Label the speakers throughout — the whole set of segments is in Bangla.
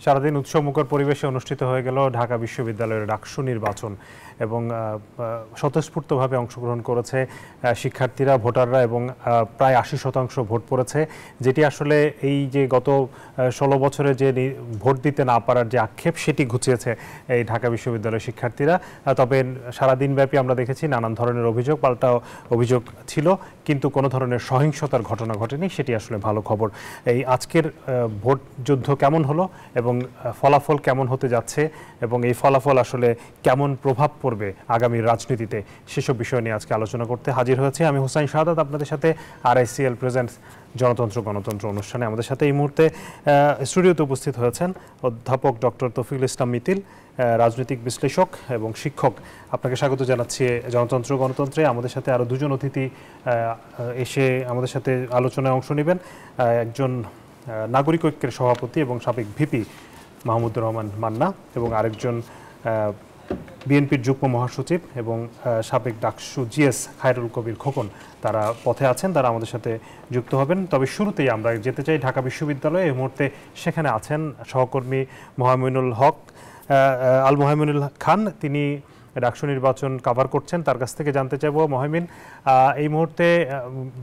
Speaker 1: সারাদিন উৎসবমুখর পরিবেশে অনুষ্ঠিত হয়ে গেল ঢাকা বিশ্ববিদ্যালয়ের ডাকসু নির্বাচন এবং স্বতঃস্ফূর্তভাবে অংশগ্রহণ করেছে শিক্ষার্থীরা, ভোটাররা এবং প্রায় ৮০% ভোট পড়েছে, যেটি আসলে এই যে গত ১৬ বছরে যে ভোট দিতে না পারার যে আক্ষেপ সেটি ঘুচিয়েছে এই ঢাকা বিশ্ববিদ্যালয়ের শিক্ষার্থীরা। তবে সারাদিনব্যাপী আমরা দেখেছি নানান ধরনের অভিযোগ, পাল্টা অভিযোগ ছিল, কিন্তু কোনো ধরনের সহিংসতার ঘটনা ঘটেনি, সেটি আসলে ভালো খবর। এই আজকের ভোট যুদ্ধ কেমন হলো এবং ফলাফল কেমন হতে যাচ্ছে এবং এই ফলাফল আসলে কেমন প্রভাব পড়বে আগামীর রাজনীতিতে, সেসব বিষয় নিয়ে আজকে আলোচনা করতে হাজির হয়েছে আমি হুসাইন শাহাদাত আপনাদের সাথে RICL প্রেজেন্টস জনতন্ত্র গণতন্ত্র অনুষ্ঠানে। আমাদের সাথে এই মুহূর্তে স্টুডিওতে উপস্থিত হয়েছেন অধ্যাপক ডক্টর তৌফিকুল ইসলাম মিতিল, রাজনৈতিক বিশ্লেষক এবং শিক্ষক। আপনাকে স্বাগত জানাচ্ছি জনতন্ত্র গণতন্ত্রে। আমাদের সাথে আরও দুজন অতিথি এসে আমাদের সাথে আলোচনায় অংশ নেবেন। একজন নাগরিক ঐক্যের সভাপতি এবং সাবেক ভিপি মাহমুদুর রহমান মান্না এবং আরেকজন বিএনপির যুগ্ম মহাসচিব এবং সাবেক ডাকসু GS খায়রুল কবির খোকন। তারা পথে আছেন, তারা আমাদের সাথে যুক্ত হবেন। তবে শুরুতেই আমরা যেতে চাই ঢাকা বিশ্ববিদ্যালয়ে। এই মুহূর্তে সেখানে আছেন সহকর্মী আল মোহাইমিনুল খান, তিনি ডাকসু নির্বাচন কভার করছেন। তার কাছ থেকে জানতে চাইব, মোহাইমিন, এই মুহূর্তে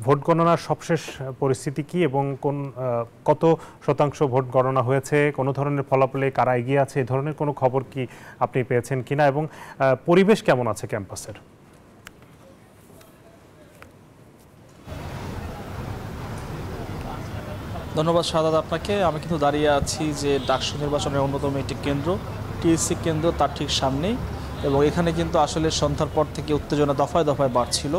Speaker 1: ভোট গণনার সবশেষ পরিস্থিতি কি এবং কত শতাংশ ভোট গণনা হয়েছে, কোনো ধরনের ফলাফলে কারা এগিয়ে আছে, এই ধরনের কোনো খবর কি আপনি পেয়েছেন কিনা এবং পরিবেশ কেমন আছে ক্যাম্পাসের?
Speaker 2: ধন্যবাদ শাহাদাত আপনাকে। আমি কিন্তু দাঁড়িয়ে আছি যে ডাকসু নির্বাচনের অন্যতম একটি কেন্দ্র, TSC কেন্দ্র, তার ঠিক সামনেই। এবং এখানে কিন্তু আসলে সন্ধ্যার পর থেকে উত্তেজনা দফায় দফায় বাড়ছিল,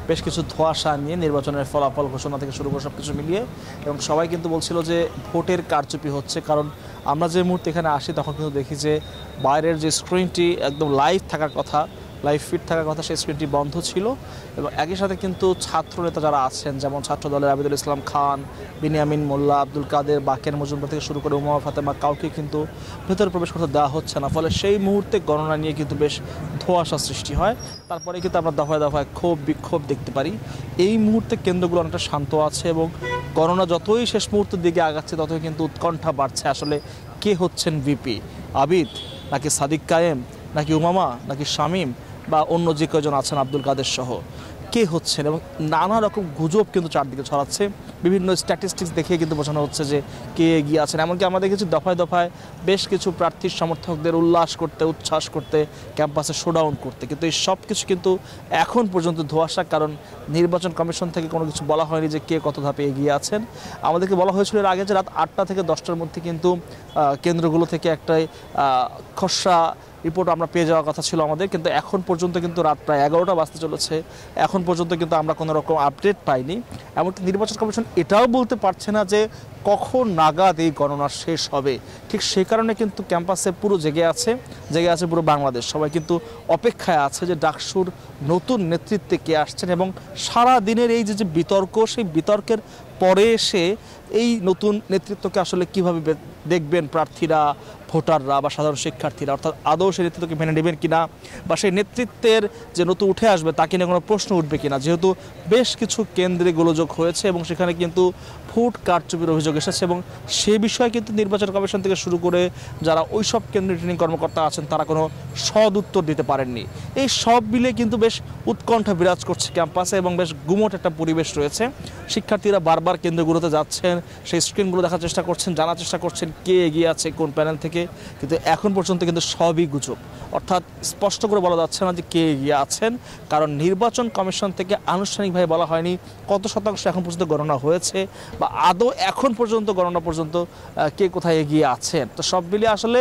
Speaker 2: বেশ কিছু ধোঁয়াশা নিয়ে নির্বাচনের ফলাফল ঘোষণা থেকে শুরু করে সব কিছু মিলিয়ে। এবং সবাই কিন্তু বলছিল যে ভোটের কারচুপি হচ্ছে, কারণ আমরা যে মুহূর্তে এখানে আসি তখন কিন্তু দেখি যে বাইরের যে স্ক্রিনটি একদম লাইভ থাকার কথা, লাইভ ফিড থাকার কথা, সেই স্ক্রিনটি বন্ধ ছিল। এবং একই সাথে কিন্তু ছাত্রনেতা যারা আছেন, যেমন ছাত্র দলের আবিদুল ইসলাম খান, বিনিয়ামিন মোল্লা, আব্দুল কাদের, বাকের মজুমদার থেকে শুরু করে উমা ফাতেমা, কাউকে কিন্তু ভেতরে প্রবেশ করতে দেওয়া হচ্ছে না। ফলে সেই মুহূর্তে গণনা নিয়ে কিন্তু বেশ ধোঁয়াশা সৃষ্টি হয়। তারপরে কিন্তু আমরা দফায় দফায় ক্ষোভ বিক্ষোভ দেখতে পারি। এই মুহূর্তে কেন্দ্রগুলো অনেকটা শান্ত আছে এবং গণনা যতই শেষ মুহূর্তের দিকে আগাচ্ছে ততই কিন্তু উৎকণ্ঠা বাড়ছে। আসলে কে হচ্ছেন ভিপি, আবিদ নাকি সাদিক কায়েম নাকি উমামা নাকি শামীম বা অন্য যে কয়জন আছেন আব্দুল কাদের সহ, কে হচ্ছেন? এবং নানা রকম গুজব কিন্তু চারদিকে ছড়াচ্ছে। বিভিন্ন স্ট্যাটিস্টিক্স দেখে কিন্তু বোঝানো হচ্ছে যে কে এগিয়ে আছেন। এমনকি আমরা দেখেছি দফায় দফায় বেশ কিছু প্রার্থীর সমর্থকদের উল্লাস করতে, উচ্ছ্বাস করতে, ক্যাম্পাসে শোডাউন করতে। কিন্তু এই সব কিছু কিন্তু এখন পর্যন্ত ধোঁয়াশা, কারণ নির্বাচন কমিশন থেকে কোনো কিছু বলা হয়নি যে কে কত ধাপে এগিয়ে আছেন। আমাদেরকে বলা হয়েছিল এর আগে যে রাত 8টা থেকে 10টার মধ্যে কিন্তু কেন্দ্রগুলো থেকে একটা খসড়া রিপোর্ট আমরা পেয়ে যাওয়ার কথা ছিল আমাদের, কিন্তু এখন পর্যন্ত কিন্তু রাত প্রায় 11টা বাজতে চলেছে, এখন পর্যন্ত কিন্তু আমরা কোনো রকম আপডেট পাইনি। এমনকি নির্বাচন কমিশন এটাও বলতে পারছে না যে কখন নাগাদ এই গণনা শেষ হবে। ঠিক সেই কারণে কিন্তু ক্যাম্পাসে পুরো জেগে আছে পুরো বাংলাদেশ। সবাই কিন্তু অপেক্ষায় আছে যে ডাকসুর নতুন নেতৃত্বে কে আসছেন এবং সারা দিনের এই যে বিতর্ক, সেই বিতর্কের পরে এসে এই নতুন নেতৃত্বকে আসলে কিভাবে দেখবেন প্রার্থীরা, ভোটাররা বা সাধারণ শিক্ষার্থীরা, অর্থাৎ আদৌ সেই নেতৃত্বকে মেনে নেবেন কিনা বা সেই নেতৃত্বের যে নতুন উঠে আসবে তাকে নিয়ে কোনো প্রশ্ন উঠবে কিনা। যেহেতু বেশ কিছু কেন্দ্রে গোলযোগ হয়েছে এবং সেখানে কিন্তু ভোট কারচুপির অভিযোগ এসেছে এবং সে বিষয়ে কিন্তু নির্বাচন কমিশন থেকে শুরু করে যারা ওই সব কেন্দ্রের রিটার্নিং কর্মকর্তা আছেন তারা কোনো সদ উত্তর দিতে পারেননি। এই সব মিলে কিন্তু বেশ উৎকণ্ঠা বিরাজ করছে ক্যাম্পাসে এবং বেশ গুমোট একটা পরিবেশ রয়েছে। শিক্ষার্থীরা বারবার কেন্দ্রগুলোতে যাচ্ছেন, সেই স্ক্রিনগুলো দেখার চেষ্টা করছেন, জানার চেষ্টা করছেন কে এগিয়ে আছে কোন প্যানেল থেকে, কিন্তু এখন পর্যন্ত কিন্তু সবই গুজব। অর্থাৎ স্পষ্ট করে বলা যাচ্ছে না যে কে এগিয়ে আছেন, কারণ নির্বাচন কমিশন থেকে আনুষ্ঠানিকভাবে বলা হয়নি কত শতাংশ এখন পর্যন্ত গণনা হয়েছে বা আদৌ এখন পর্যন্ত গণনা পর্যন্ত কে কোথায় এগিয়ে আছেন। তো সব মিলিয়ে আসলে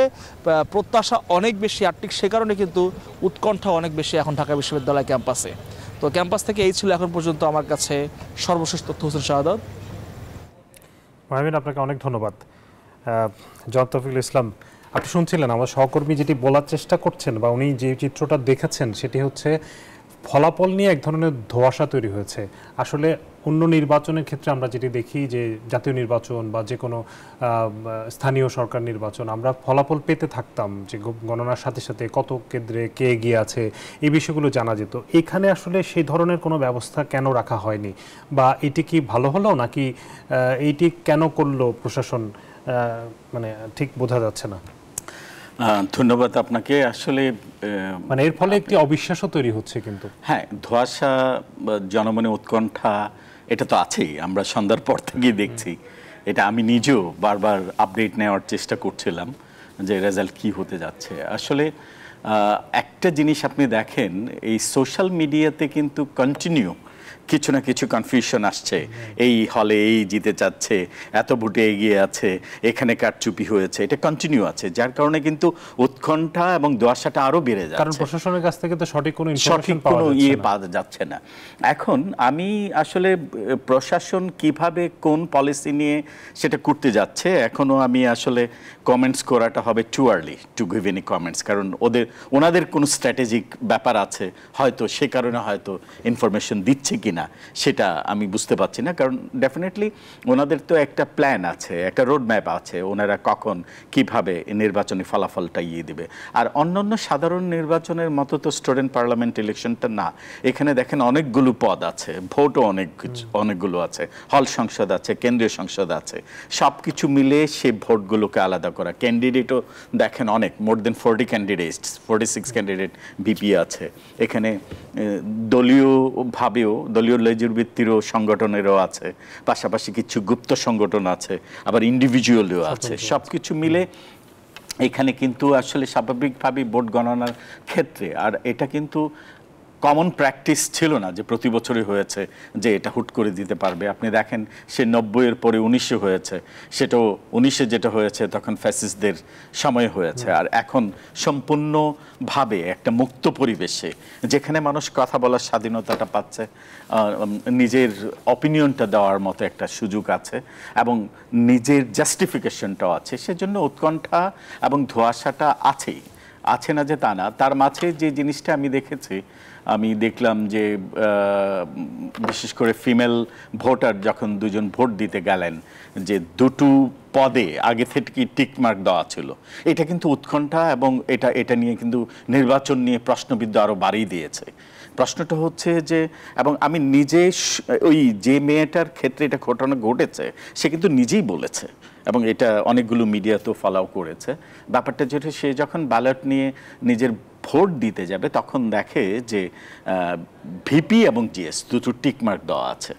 Speaker 2: প্রত্যাশা অনেক বেশি, আর ঠিক সে কারণে কিন্তু উৎকণ্ঠা অনেক বেশি এখন ঢাকা বিশ্ববিদ্যালয় ক্যাম্পাসে। তো ক্যাম্পাস থেকে এই ছিল এখন পর্যন্ত আমার কাছে সর্বশেষ তথ্য। হোসেন শাহাদাত।
Speaker 1: মোহাইমিন, আপনাকে অনেক ধন্যবাদ। তৌফিকুল ইসলাম, আপনি শুনছিলেন আমার সহকর্মী যেটি বলার চেষ্টা করছেন বা উনি যে চিত্রটা দেখেছেন সেটি হচ্ছে ফলাফল নিয়ে এক ধরনের ধোঁয়াশা তৈরি হয়েছে। আসলে অন্য নির্বাচনের ক্ষেত্রে আমরা যেটি দেখি যে জাতীয় নির্বাচন বা যে কোনো স্থানীয় সরকার নির্বাচন আমরা ফলাফল পেতে থাকতাম, যে গণনার সাথে সাথে কত কেন্দ্রে কে এগিয়ে আছে এই বিষয়গুলো জানা যেত। এখানে আসলে সেই ধরনের কোনো ব্যবস্থা কেন রাখা হয়নি বা এটি কি ভালো হলো নাকি এইটি কেন করলো প্রশাসন মানে ঠিক বোঝা যাচ্ছে না।
Speaker 3: ধন্যবাদ আপনাকে। আসলে
Speaker 1: মানে এর ফলে একটি অবিশ্বাসও তৈরি হচ্ছে কিন্তু।
Speaker 3: হ্যাঁ, ধোঁয়াশা, জনমনে উৎকণ্ঠা, এটা তো আছেই। আমরা সন্ধ্যার পর থেকেই দেখছি এটা। আমি নিজেও বারবার আপডেট নেওয়ার চেষ্টা করছিলাম যে রেজাল্ট কি হতে যাচ্ছে। আসলে একটা জিনিস আপনি দেখেন, এই সোশ্যাল মিডিয়াতে কিন্তু কন্টিনিউ কিছু না কিছু কনফিউশন আসছে। এই হলে এই জিতে যাচ্ছে, এত ভোটে এগিয়ে আছে, এখানে কারচুপি হয়েছে, এটা কন্টিনিউ আছে, যার কারণে কিন্তু উৎকণ্ঠা এবং দোয়াশাটা আরো বেড়ে যাচ্ছে।
Speaker 1: কারণ প্রশাসনের কাছ থেকে তো সঠিক কোনো ইনফরমেশন
Speaker 3: পাওয়া যাচ্ছে না। এখন আমি আসলে প্রশাসন কিভাবে কোন পলিসি নিয়ে সেটা করতে যাচ্ছে, এখনো আমি আসলে কমেন্টস করাটা হবে too early to give any comments. কারণ ওনাদের কোনো স্ট্র্যাটেজিক ব্যাপার আছে, হয়তো সে কারণে হয়তো ইনফরমেশন দিচ্ছে কিনা সেটা আমি বুঝতে পারছি না। কারণ ডেফিনেটলি ওনাদের তো একটা প্ল্যান আছে, একটা রোড ম্যাপ আছে, ওনারা কখন কিভাবে নির্বাচনী ফলাফলটা দিবে। আর অন্যান্য সাধারণ নির্বাচনের মতো তো স্টুডেন্ট পার্লামেন্ট ইলেকশনটা না। এখানে দেখেন অনেকগুলো পদ আছে, ভোটও অনেকগুলো আছে, হল সংসদ আছে, কেন্দ্রীয় সংসদ আছে, সব কিছু মিলে সে ভোটগুলোকে আলাদা করা। ক্যান্ডিডেটও দেখেন অনেক, মোর দেন 40 ক্যান্ডিডেটস, 46 ক্যান্ডিডেট বিপি আছে এখানে। দলীয়ভাবেও, দলীয় লেজুর ভিত্তিরও সংগঠনেরও আছে, পাশাপাশি কিছু গুপ্ত সংগঠন আছে, আবার ইন্ডিভিজুয়ালও আছে। সব কিছু মিলে এখানে কিন্তু আসলে স্বাভাবিকভাবেই ভোট গণনার ক্ষেত্রে, আর এটা কিন্তু কমন প্র্যাকটিস ছিল না যে প্রতি বছরই হয়েছে যে এটা হুট করে দিতে পারবে। আপনি দেখেন সে 90-এর পরে 19-এ হয়েছে, সেটাও 19-এ যেটা হয়েছে তখন ফ্যাসিস্টদের সময় হয়েছে। আর এখন সম্পূর্ণভাবে একটা মুক্ত পরিবেশে, যেখানে মানুষ কথা বলার স্বাধীনতাটা পাচ্ছে, নিজের অপিনিয়নটা দেওয়ার মতো একটা সুযোগ আছে এবং নিজের জাস্টিফিকেশনটাও আছে, সেজন্য উৎকণ্ঠা এবং ধোঁয়াশাটা আছে না যে তা না। তার মাঝে যে জিনিসটা আমি দেখলাম যে বিশেষ করে ফিমেল ভোটার যখন দুজন ভোট দিতে গেলেন, যে দুটো পদে আগে থেকে টিকমার্ক দেওয়া ছিল, এটা কিন্তু উৎকণ্ঠা এবং এটা নিয়ে কিন্তু নির্বাচন নিয়ে প্রশ্নবিদ্ধ আরও বাড়িয়ে দিয়েছে। প্রশ্নটা হচ্ছে যে, এবং আমি নিজে ওই যে মেয়েটার ক্ষেত্রে এটা ঘটনা ঘটেছে সে কিন্তু নিজেই বলেছে এবং এটা অনেকগুলো মিডিয়াতেও ফলো করেছে ব্যাপারটা, যেটা সে যখন ব্যালট নিয়ে নিজের ভোট দিতে যাবে তখন দেখে যে ভিপি এবং জিএস দুটো টিকমার্ক দেওয়া আছে।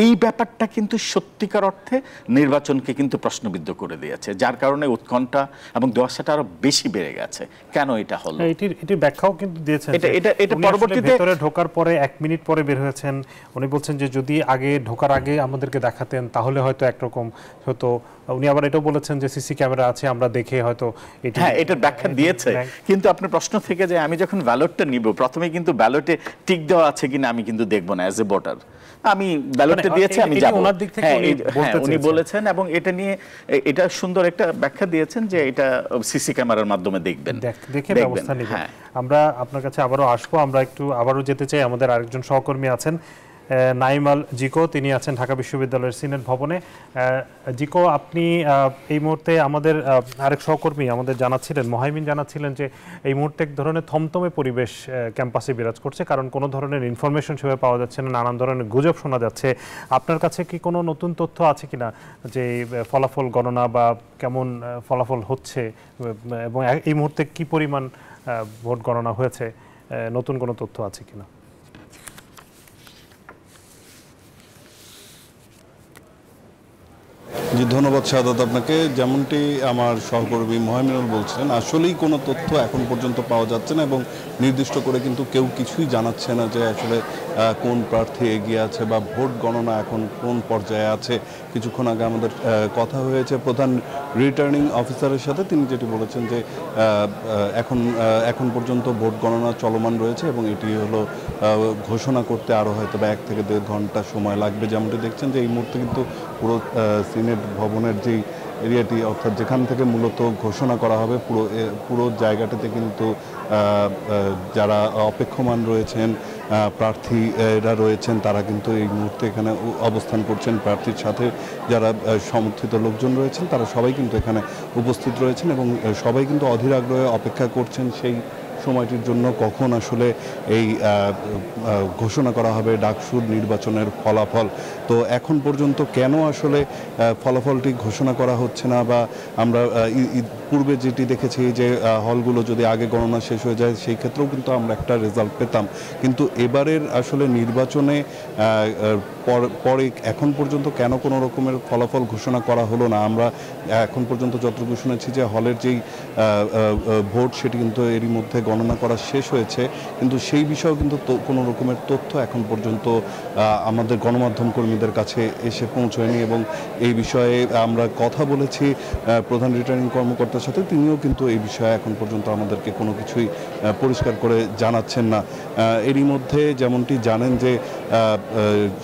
Speaker 3: এই ব্যাপারটা কিন্তু সত্যিকার অর্থে নির্বাচনকে কিন্তু প্রশ্নবিদ্ধ করে দিয়েছে, যার কারণে উৎকণ্ঠা এবং দোয়াশাটা আরো বেশি বেড়ে গেছে। কেন এটা হলো,
Speaker 1: এটির ব্যাখ্যাও কিন্তু দিয়েছেন।
Speaker 3: এটা পরবর্তীতে
Speaker 1: ভেতরে ঢোকার পরে 1 মিনিট পরে বের হয়েছেন, উনি বলছেন যে যদি ঢোকার আগে আমাদেরকে দেখাতেন তাহলে হয়তো একরকম হতো। উনি আবার এটাও বলেছেন যে সিসি ক্যামেরা আছে, আমরা দেখে হয়তো
Speaker 3: এটার ব্যাখ্যা দিয়েছে। কিন্তু আপনার প্রশ্ন থেকে যে আমি যখন ব্যালটটা নিব, প্রথমে কিন্তু ব্যালটে টিক দেওয়া আছে কিনা আমি কিন্তু দেখবো না অ্যাজ এ ভোটার। আমি ব্যালটটা দিয়েছি, আমি যাব। উনি বলেছেন এবং এটা নিয়ে এটা সুন্দর একটা ব্যাখ্যা দিয়েছেন যে এটা সিসি ক্যামেরার মাধ্যমে
Speaker 1: দেখে ব্যবস্থা নেবেন। আমরা আপনার কাছে আবারও আসবো। আমরা আবারও যেতে চাই, আমাদের আরেকজন সহকর্মী আছেন নাইমাল জিকো, তিনি আছেন ঢাকা বিশ্ববিদ্যালয়ের সিনেট ভবনে। জিকো, আপনি এই মুহূর্তে আমাদের আরেক সহকর্মী আমাদের জানাচ্ছিলেন, মোহাইমিন জানাচ্ছিলেন যে এই মুহূর্তে এক ধরনের থমথমে পরিবেশ ক্যাম্পাসে বিরাজ করছে, কারণ কোনো ধরনের ইনফরমেশন সেভাবে পাওয়া যাচ্ছে না, নানান ধরনের গুজব শোনা যাচ্ছে। আপনার কাছে কি কোনো নতুন তথ্য আছে কিনা যে ফলাফল গণনা বা কেমন ফলাফল হচ্ছে এবং এই মুহূর্তে কি পরিমাণ ভোট গণনা হয়েছে, নতুন কোনো তথ্য আছে কিনা?
Speaker 4: জি, ধন্যবাদ শাহাদাত আপনাকে। যেমনটি আমার সহকর্মী মোহাইমিনুল বলছিলেন, আসলেই কোনো তথ্য এখন পর্যন্ত পাওয়া যাচ্ছে না এবং নির্দিষ্ট করে কিন্তু কেউ কিছুই জানাচ্ছে না যে আসলে কোন প্রার্থী এগিয়ে আছে বা ভোট গণনা এখন কোন পর্যায়ে আছে। কিছুক্ষণ আগে আমাদের কথা হয়েছে প্রধান রিটার্নিং অফিসারের সাথে, তিনি যেটি বলেছেন যে এখন পর্যন্ত ভোট গণনা চলমান রয়েছে এবং এটি হলো ঘোষণা করতে আরও হয়তো 1 থেকে 1.5 ঘন্টা সময় লাগবে। যেমনটি দেখছেন যে এই মুহূর্তে কিন্তু পুরো সিনেট ভবনের যেই এরিয়াটি, অর্থাৎ যেখান থেকে মূলত ঘোষণা করা হবে, পুরো জায়গাটিতে কিন্তু যারা অপেক্ষমান রয়েছেন, প্রার্থীরা রয়েছেন, তারা কিন্তু এই মুহূর্তে এখানে অবস্থান করছেন। প্রার্থীর সাথে যারা সমর্থিত লোকজন রয়েছেন তারা সবাই কিন্তু এখানে উপস্থিত রয়েছেন এবং সবাই কিন্তু অধীর আগ্রহে অপেক্ষা করছেন সেই সময়টির জন্য কখন আসলে এই ঘোষণা করা হবে ডাকসুর নির্বাচনের ফলাফল। তো এখন পর্যন্ত কেন আসলে ফলাফলটি ঘোষণা করা হচ্ছে না, বা আমরা পূর্বে যেটি দেখেছি যে হলগুলো যদি আগে গণনা শেষ হয়ে যায় সেই ক্ষেত্রেও কিন্তু আমরা একটা রেজাল্ট পেতাম, কিন্তু এবারের আসলে নির্বাচনে পরে এখন পর্যন্ত কেন কোনো রকমের ফলাফল ঘোষণা করা হলো না। আমরা এখন পর্যন্ত যতটুকু শুনেছি যে হলের যেই ভোট সেটি কিন্তু এরই মধ্যে গণনা করা শেষ হয়েছে, কিন্তু সেই বিষয়েও কিন্তু কোনো রকমের তথ্য এখন পর্যন্ত আমাদের গণমাধ্যম কর্মীদের কাছে এসে পৌঁছয়নি। এবং এই বিষয়ে আমরা কথা বলেছি প্রধান রিটার্নিং কর্মকর্তার সাথে, তিনিও কিন্তু এই বিষয়ে এখন পর্যন্ত আমাদেরকে কোনো কিছুই পরিষ্কার করে জানাচ্ছেন না। এরই মধ্যে যেমনটি জানেন যে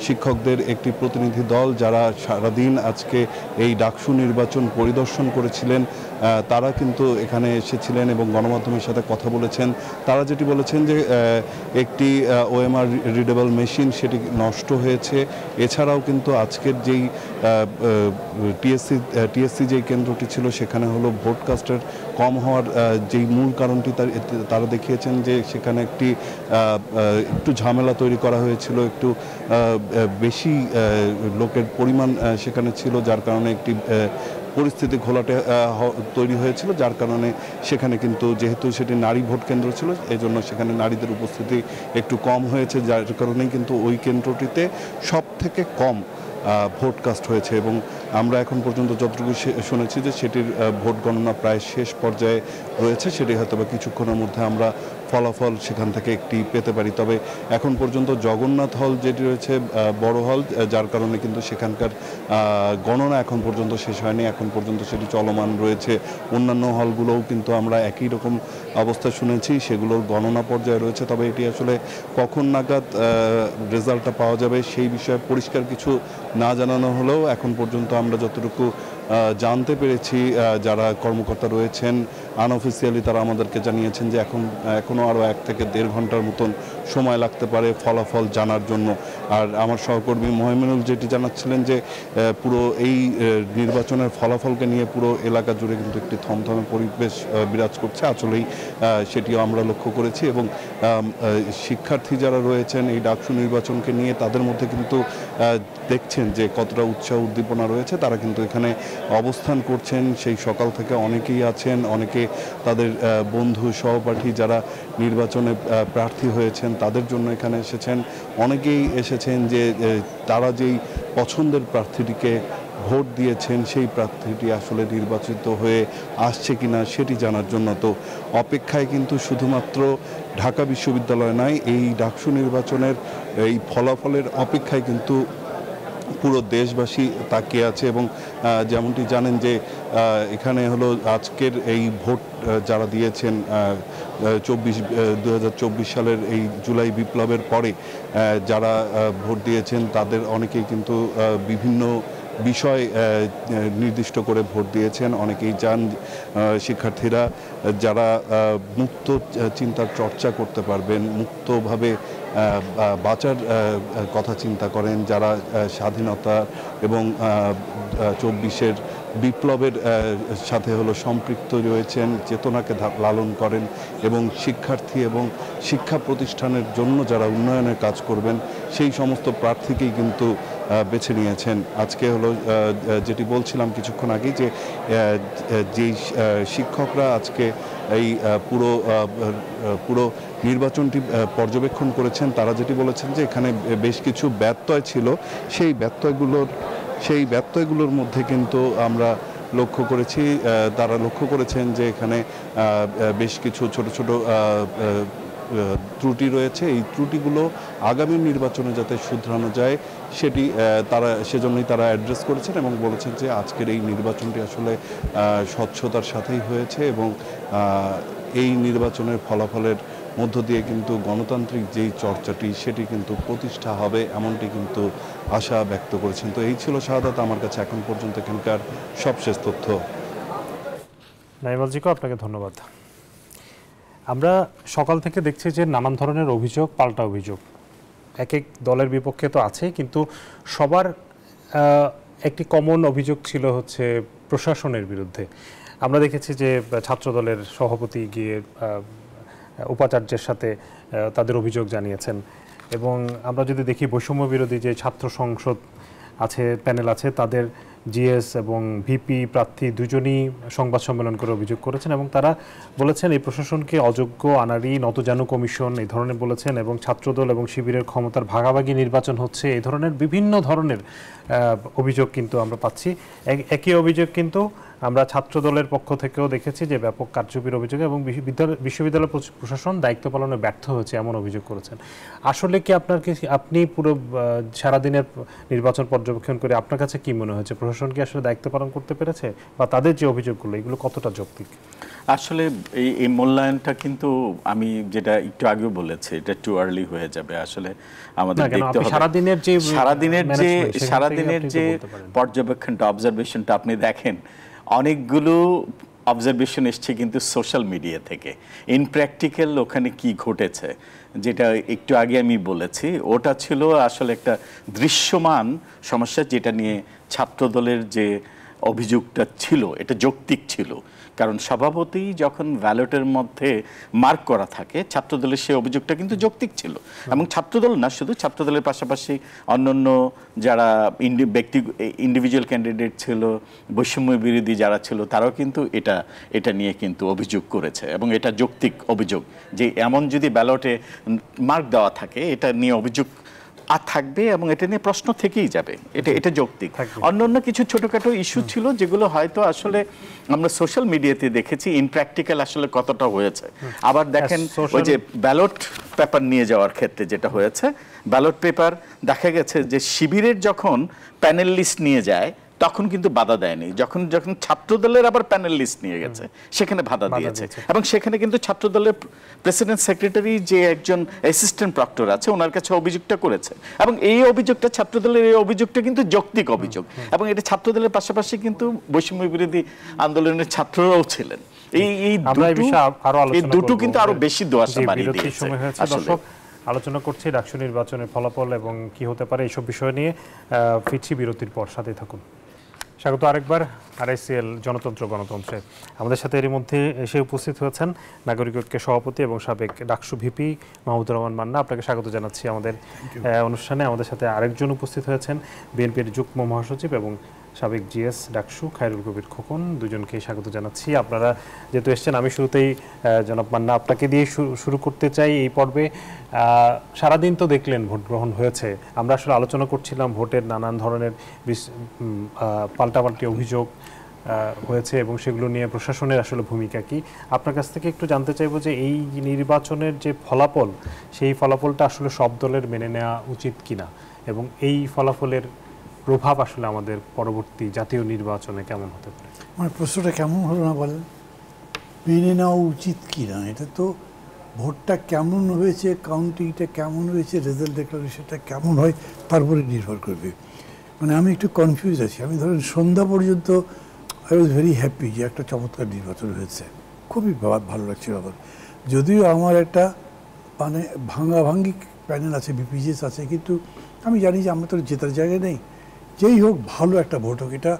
Speaker 4: শিক্ষকদের একটি প্রতিনিধি দল যারা সারাদিন আজকে এই ডাকসু নির্বাচন পরিদর্শন করেছিলেন, তারা কিন্তু এখানে এসেছিলেন এবং গণমাধ্যমের সাথে কথা বলেছেন। তারা যেটি বলেছেন যে একটি ওএমআর রিডেবল মেশিন সেটি নষ্ট হয়েছে। এছাড়াও কিন্তু আজকের যেই টিএসসি যেই কেন্দ্রটি ছিল সেখানে হলো ভোটকাস্টের কম হওয়ার যেই মূল কারণটি তারা দেখিয়েছেন যে সেখানে একটু ঝামেলা তৈরি করা হয়েছিল, একটু বেশি লোকের পরিমাণ সেখানে ছিল, যার কারণে একটি পরিস্থিতি ঘোলাটে তৈরি হয়েছিল, যার কারণে সেখানে কিন্তু যেহেতু সেটি নারী ভোট কেন্দ্র ছিল এজন্য সেখানে নারীদের উপস্থিতি একটু কম হয়েছে, যার কারণেই কিন্তু ওই কেন্দ্রটিতে সব থেকে কম ভোটকাস্ট হয়েছে। এবং আমরা এখন পর্যন্ত যতটুকু শুনেছি যে সেটির ভোট গণনা প্রায় শেষ পর্যায়ে রয়েছে, সেটি হয়তো বা কিছুক্ষণের মধ্যে আমরা ফলাফল সেখান থেকে একটি পেতে পারি। তবে এখন পর্যন্ত জগন্নাথ হল যেটি রয়েছে বড় হল, যার কারণে কিন্তু সেখানকার গণনা এখন পর্যন্ত শেষ হয়নি, এখন পর্যন্ত সেটি চলমান রয়েছে। অন্যান্য হলগুলোও কিন্তু আমরা একই রকম অবস্থা শুনেছি, সেগুলোর গণনা পর্যায়ে রয়েছে। তবে এটি আসলে কখন নাগাদ রেজাল্টটা পাওয়া যাবে সেই বিষয়ে পরিষ্কার কিছু না জানানো হলেও এখন পর্যন্ত আমরা যতটুকু জানতে পেরেছি, যারা কর্মকর্তা রয়েছেন আনঅফিসিয়ালি তারা আমাদেরকে জানিয়েছেন যে এখনও আরও 1 থেকে 1.5 ঘন্টার মতন সময় লাগতে পারে ফলাফল জানার জন্য। আর আমার সহকর্মী মহিমিনুল যেটি জানাচ্ছিলেন যে পুরো এই নির্বাচনের ফলাফলকে নিয়ে পুরো এলাকা জুড়ে কিন্তু একটি থমথমে পরিবেশ বিরাজ করছে, আসলেই সেটিও আমরা লক্ষ্য করেছি। এবং শিক্ষার্থী যারা রয়েছেন এই ডাকসু নির্বাচনকে নিয়ে তাদের মধ্যে কিন্তু দেখছেন যে কতটা উৎসাহ উদ্দীপনা রয়েছে, তারা কিন্তু এখানে অবস্থান করছেন সেই সকাল থেকে, অনেকেই আছেন, অনেকে তাদের বন্ধু সহপাঠী যারা নির্বাচনে প্রার্থী হয়েছেন তাদের জন্য এখানে এসেছেন, অনেকেই এসেছেন যে তারা যেই পছন্দের প্রার্থীটিকে ভোট দিয়েছেন সেই প্রার্থীটি আসলে নির্বাচিত হয়ে আসছে কিনা সেটি জানার জন্য। তো অপেক্ষায় কিন্তু শুধুমাত্র ঢাকা বিশ্ববিদ্যালয় নয়, এই ডাকসু নির্বাচনের এই ফলাফলের অপেক্ষায় কিন্তু পুরো দেশবাসী তাকিয়ে আছে। এবং যেমনটি জানেন যে এখানে হলো আজকের এই ভোট যারা দিয়েছেন 2024 সালের এই জুলাই বিপ্লবের পরে যারা ভোট দিয়েছেন তাদের অনেকেই কিন্তু বিভিন্ন বিষয় নির্দিষ্ট করে ভোট দিয়েছেন। অনেকেই চান শিক্ষার্থীরা যারা মুক্ত চিন্তার চর্চা করতে পারবেন, মুক্তভাবে বাঁচার কথা চিন্তা করেন, যারা স্বাধীনতা এবং 24-এর বিপ্লবের সাথে হলো সম্পৃক্ত রয়েছেন, চেতনাকে লালন করেন এবং শিক্ষার্থী এবং শিক্ষা প্রতিষ্ঠানের জন্য যারা উন্নয়নের কাজ করবেন সেই সমস্ত প্রার্থীকেই কিন্তু বেছে নিয়েছেন। আজকে হলো যেটি বলছিলাম কিছুক্ষণ আগেই যে যেই শিক্ষকরা আজকে এই পুরো নির্বাচনটি পর্যবেক্ষণ করেছেন তারা যেটি বলেছেন যে এখানে বেশ কিছু ব্যত্যয় ছিল, সেই ব্যত্যয়গুলোর মধ্যে কিন্তু আমরা লক্ষ্য করেছি, তারা লক্ষ্য করেছেন যে এখানে বেশ কিছু ছোট ছোট ত্রুটি রয়েছে। এই ত্রুটিগুলো আগামী নির্বাচনে যাতে শুধরানো যায় সেজন্যই তারা অ্যাড্রেস করেছেন এবং বলেছেন যে আজকের এই নির্বাচনটি আসলে স্বচ্ছতার সাথেই হয়েছে এবং এই নির্বাচনের ফলাফলের মধ্য দিয়ে কিন্তু গণতান্ত্রিক যেই চর্চাটি সেটি কিন্তু প্রতিষ্ঠা হবে, এমনটি কিন্তু আশা ব্যক্ত করেছেন। তো এই ছিল শাহাদাত আমার কাছে এখন পর্যন্ত এখানকার সবশেষ তথ্য।
Speaker 1: নাইমাল জিকো, আপনাকে ধন্যবাদ। আমরা সকাল থেকে দেখছি যে নানান ধরনের অভিযোগ, পাল্টা অভিযোগ এক এক দলের বিপক্ষে তো আছে, কিন্তু সবার একটি কমন অভিযোগ ছিল হচ্ছে প্রশাসনের বিরুদ্ধে। আমরা দেখেছি যে ছাত্রদলের সভাপতি গিয়ে উপাচার্যের সাথে তাদের অভিযোগ জানিয়েছেন এবং আমরা যদি দেখি বৈষম্য বিরোধী যে ছাত্র সংসদ আছে প্যানেল আছে তাদের জিএস এবং ভিপি প্রার্থী দুজনই সংবাদ সম্মেলন করে অভিযোগ করেছেন এবং তারা বলেছেন এই প্রশাসনকে অযোগ্য, আনাড়ি, নতজানু কমিশন এই ধরনের বলেছেন এবং ছাত্রদল এবং শিবিরের ক্ষমতার ভাগাভাগি নির্বাচন হচ্ছে, এই ধরনের বিভিন্ন ধরনের অভিযোগ কিন্তু আমরা পাচ্ছি। একই অভিযোগ কিন্তু আমরা ছাত্রদলের পক্ষ থেকেও দেখেছি যে ব্যাপক কারচুপির অভিযোগ এবং বিশ্ববিদ্যালয় প্রশাসন দায়িত্ব পালনে ব্যর্থ হয়েছে এমন অভিযোগ করেছেন। আসলে কি আপনি পুরো সারাদিনের নির্বাচন পর্যবেক্ষণ করে আপনার কাছে কি মনে হয়েছে, প্রশাসন কি আসলে দায়িত্ব পালন করতে পেরেছে বা তাদের যে অভিযোগগুলো এগুলো কতটা যৌক্তিক?
Speaker 3: আসলে এই মূল্যায়নটা কিন্তু আমি যেটা একটু আগেও বলেছি, এটা টু আর্লি হয়ে যাবে। আসলে আমাদের দেখতে হবে সারাদিনের যে পর্যবেক্ষণটা, অবজারভেশনটা আপনি দেখেন, অনেকগুলো অবজারভেশন এসছে কিন্তু সোশ্যাল মিডিয়া থেকে। ইন প্র্যাকটিক্যাল ওখানে কি ঘটেছে, যেটা একটু আগে আমি বলেছি, ওটা ছিল আসলে একটা দৃশ্যমান সমস্যা, যেটা নিয়ে ছাত্রদলের যে অভিযোগটা ছিল এটা যৌক্তিক ছিল। কারণ স্বভাবতই যখন ব্যালটের মধ্যে মার্ক করা থাকে, ছাত্রদলের সেই অভিযোগটা কিন্তু যৌক্তিক ছিল। এবং ছাত্রদল না, শুধু ছাত্রদলের পাশাপাশি অন্যান্য যারা ইন্ডিভিজুয়াল ক্যান্ডিডেট ছিল, বৈষম্য বিরোধী যারা ছিল, তারাও কিন্তু এটা নিয়ে কিন্তু অভিযোগ করেছে এবং এটা যৌক্তিক অভিযোগ যে এমন যদি ব্যালটে মার্ক দেওয়া থাকে, এটা নিয়ে অভিযোগ আর থাকবে এবং এটা নিয়ে প্রশ্ন থেকেই যাবে, এটা যৌক্তিক। অন্যান্য কিছু ছোটখাটো ইস্যু ছিল যেগুলো হয়তো আসলে আমরা সোশ্যাল মিডিয়াতে দেখেছি, ইন প্র্যাকটিক্যাল আসলে কতটা হয়েছে। আবার দেখেন ওই যে ব্যালট পেপার নিয়ে যাওয়ার ক্ষেত্রে যেটা হয়েছে, ব্যালট পেপার দেখা গেছে যে শিবিরের যখন প্যানেল লিস্ট নিয়ে যায় তখন কিন্তু বাধা দেয়নি, যখন ছাত্রদলের আবার প্যানেল লিস্ট নিয়ে গেছে সেখানে বাধা দিয়েছে। এবং সেখানে কিন্তু ছাত্রদলের প্রেসিডেন্ট সেক্রেটারি যে একজন অ্যাসিস্ট্যান্ট প্রক্টর আছে, ওনার কাছে অভিযোগটা করেছে এবং এই অভিযোগটা ছাত্রদলের এই অভিযোগটা কিন্তু যৌক্তিক অভিযোগ এবং এটা ছাত্রদলের পাশাপাশি কিন্তু বৈষম্য বিরোধী আন্দোলনের ছাত্ররাও ছিলেন। এই দুটো কিন্তু আরো বেশি দোয়াশা বাড়িয়ে দিয়েছে।
Speaker 1: আলোচনা করছি ডাকসু নির্বাচনের ফলাফল এবং কি হতে পারে এইসব বিষয় নিয়ে। ফিরছি বিরতির পর, সাথে থাকুন। স্বাগত আরেকবার RICL জনতন্ত্র গণতন্ত্রে। আমাদের সাথে এর মধ্যে এসে উপস্থিত হয়েছেন নাগরিক ঐক্যের সভাপতি এবং সাবেক ডাকসু ভিপি মাহমুদুর রহমান মান্না। আপনাকে স্বাগত জানাচ্ছি আমাদের অনুষ্ঠানে। আমাদের সাথে আরেকজন উপস্থিত হয়েছেন বিএনপির যুগ্ম মহাসচিব এবং সাবেক জিএস ডাকসু খায়রুল কবির খোকন। দুজনকেই স্বাগত জানাচ্ছি। আপনারা যেহেতু এসছেন, আমি শুরুতেই জনাব মান্না আপনাকে দিয়ে শুরু করতে চাই এই পর্বে। সারাদিন তো দেখলেন ভোট গ্রহণ হয়েছে, আমরা আসলে আলোচনা করছিলাম ভোটের নানান ধরনের পাল্টাপাল্টি অভিযোগ হয়েছে এবং সেগুলো নিয়ে প্রশাসনের আসলে ভূমিকা কি। আপনার কাছ থেকে একটু জানতে চাইবো যে এই নির্বাচনের যে ফলাফল, সেই ফলাফলটা আসলে সব দলের মেনে নেওয়া উচিত কিনা এবং এই ফলাফলের প্রভাব আসলে আমাদের পরবর্তী জাতীয় নির্বাচনে কেমন হতে পারে।
Speaker 5: আমার প্রশ্নটা কেমন হলো না বলেন, মেনে নেওয়া উচিত কি না? এটা তো ভোটটা কেমন হয়েছে, কাউন্টিংটা কেমন হয়েছে, রেজাল্ট ডিক্লারেশনটা কেমন হয় তার উপরে নির্ভর করবে। মানে আমি একটু কনফিউজ আছি। আমি ধরেন সন্ধ্যা পর্যন্ত আই ওয়াজ ভেরি হ্যাপি যে একটা চমৎকার নির্বাচন হয়েছে, খুবই ভালো লাগছিল আমার। যদিও আমার একটা মানে ভাঙ্গাভাঙ্গি প্যানেল আছে, বিপিজিএস আছে, কিন্তু আমি জানি যে আমরা তো জেতার জায়গায় নেই। যেই হোক, ভালো একটা ভোট হোক, এটা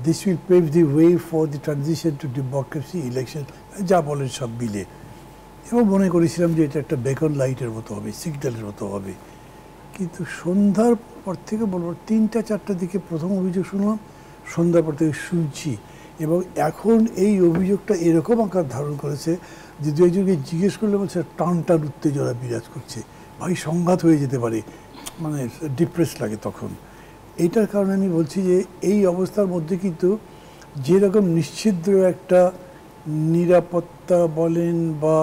Speaker 5: this will pave the way for the transition two democracy, election, যা বলেন সব মিলে। এবং মনে করেছিলাম যে এটা একটা বেকন লাইটের মতো হবে, সিগন্যালের মতো হবে। কিন্তু সন্ধ্যার পর থেকে বলবো 3টা-4টার দিকে প্রথম অভিযোগ শুনলাম, সন্ধ্যার পর থেকে শুনছি এবং এখন এই অভিযোগটা এরকম আকার ধারণ করেছে যে দু একজনকে জিজ্ঞেস করলে বলছে টান টান উত্তেজনা বিরাজ করছে, ভাই সংঘাত হয়ে যেতে পারে, মানে ডিপ্রেস লাগে তখন। এইটার কারণে আমি বলছি যে এই অবস্থার মধ্যে কিন্তু যেরকম নিশ্ছিদ্র একটা নিরাপত্তা বলেন বা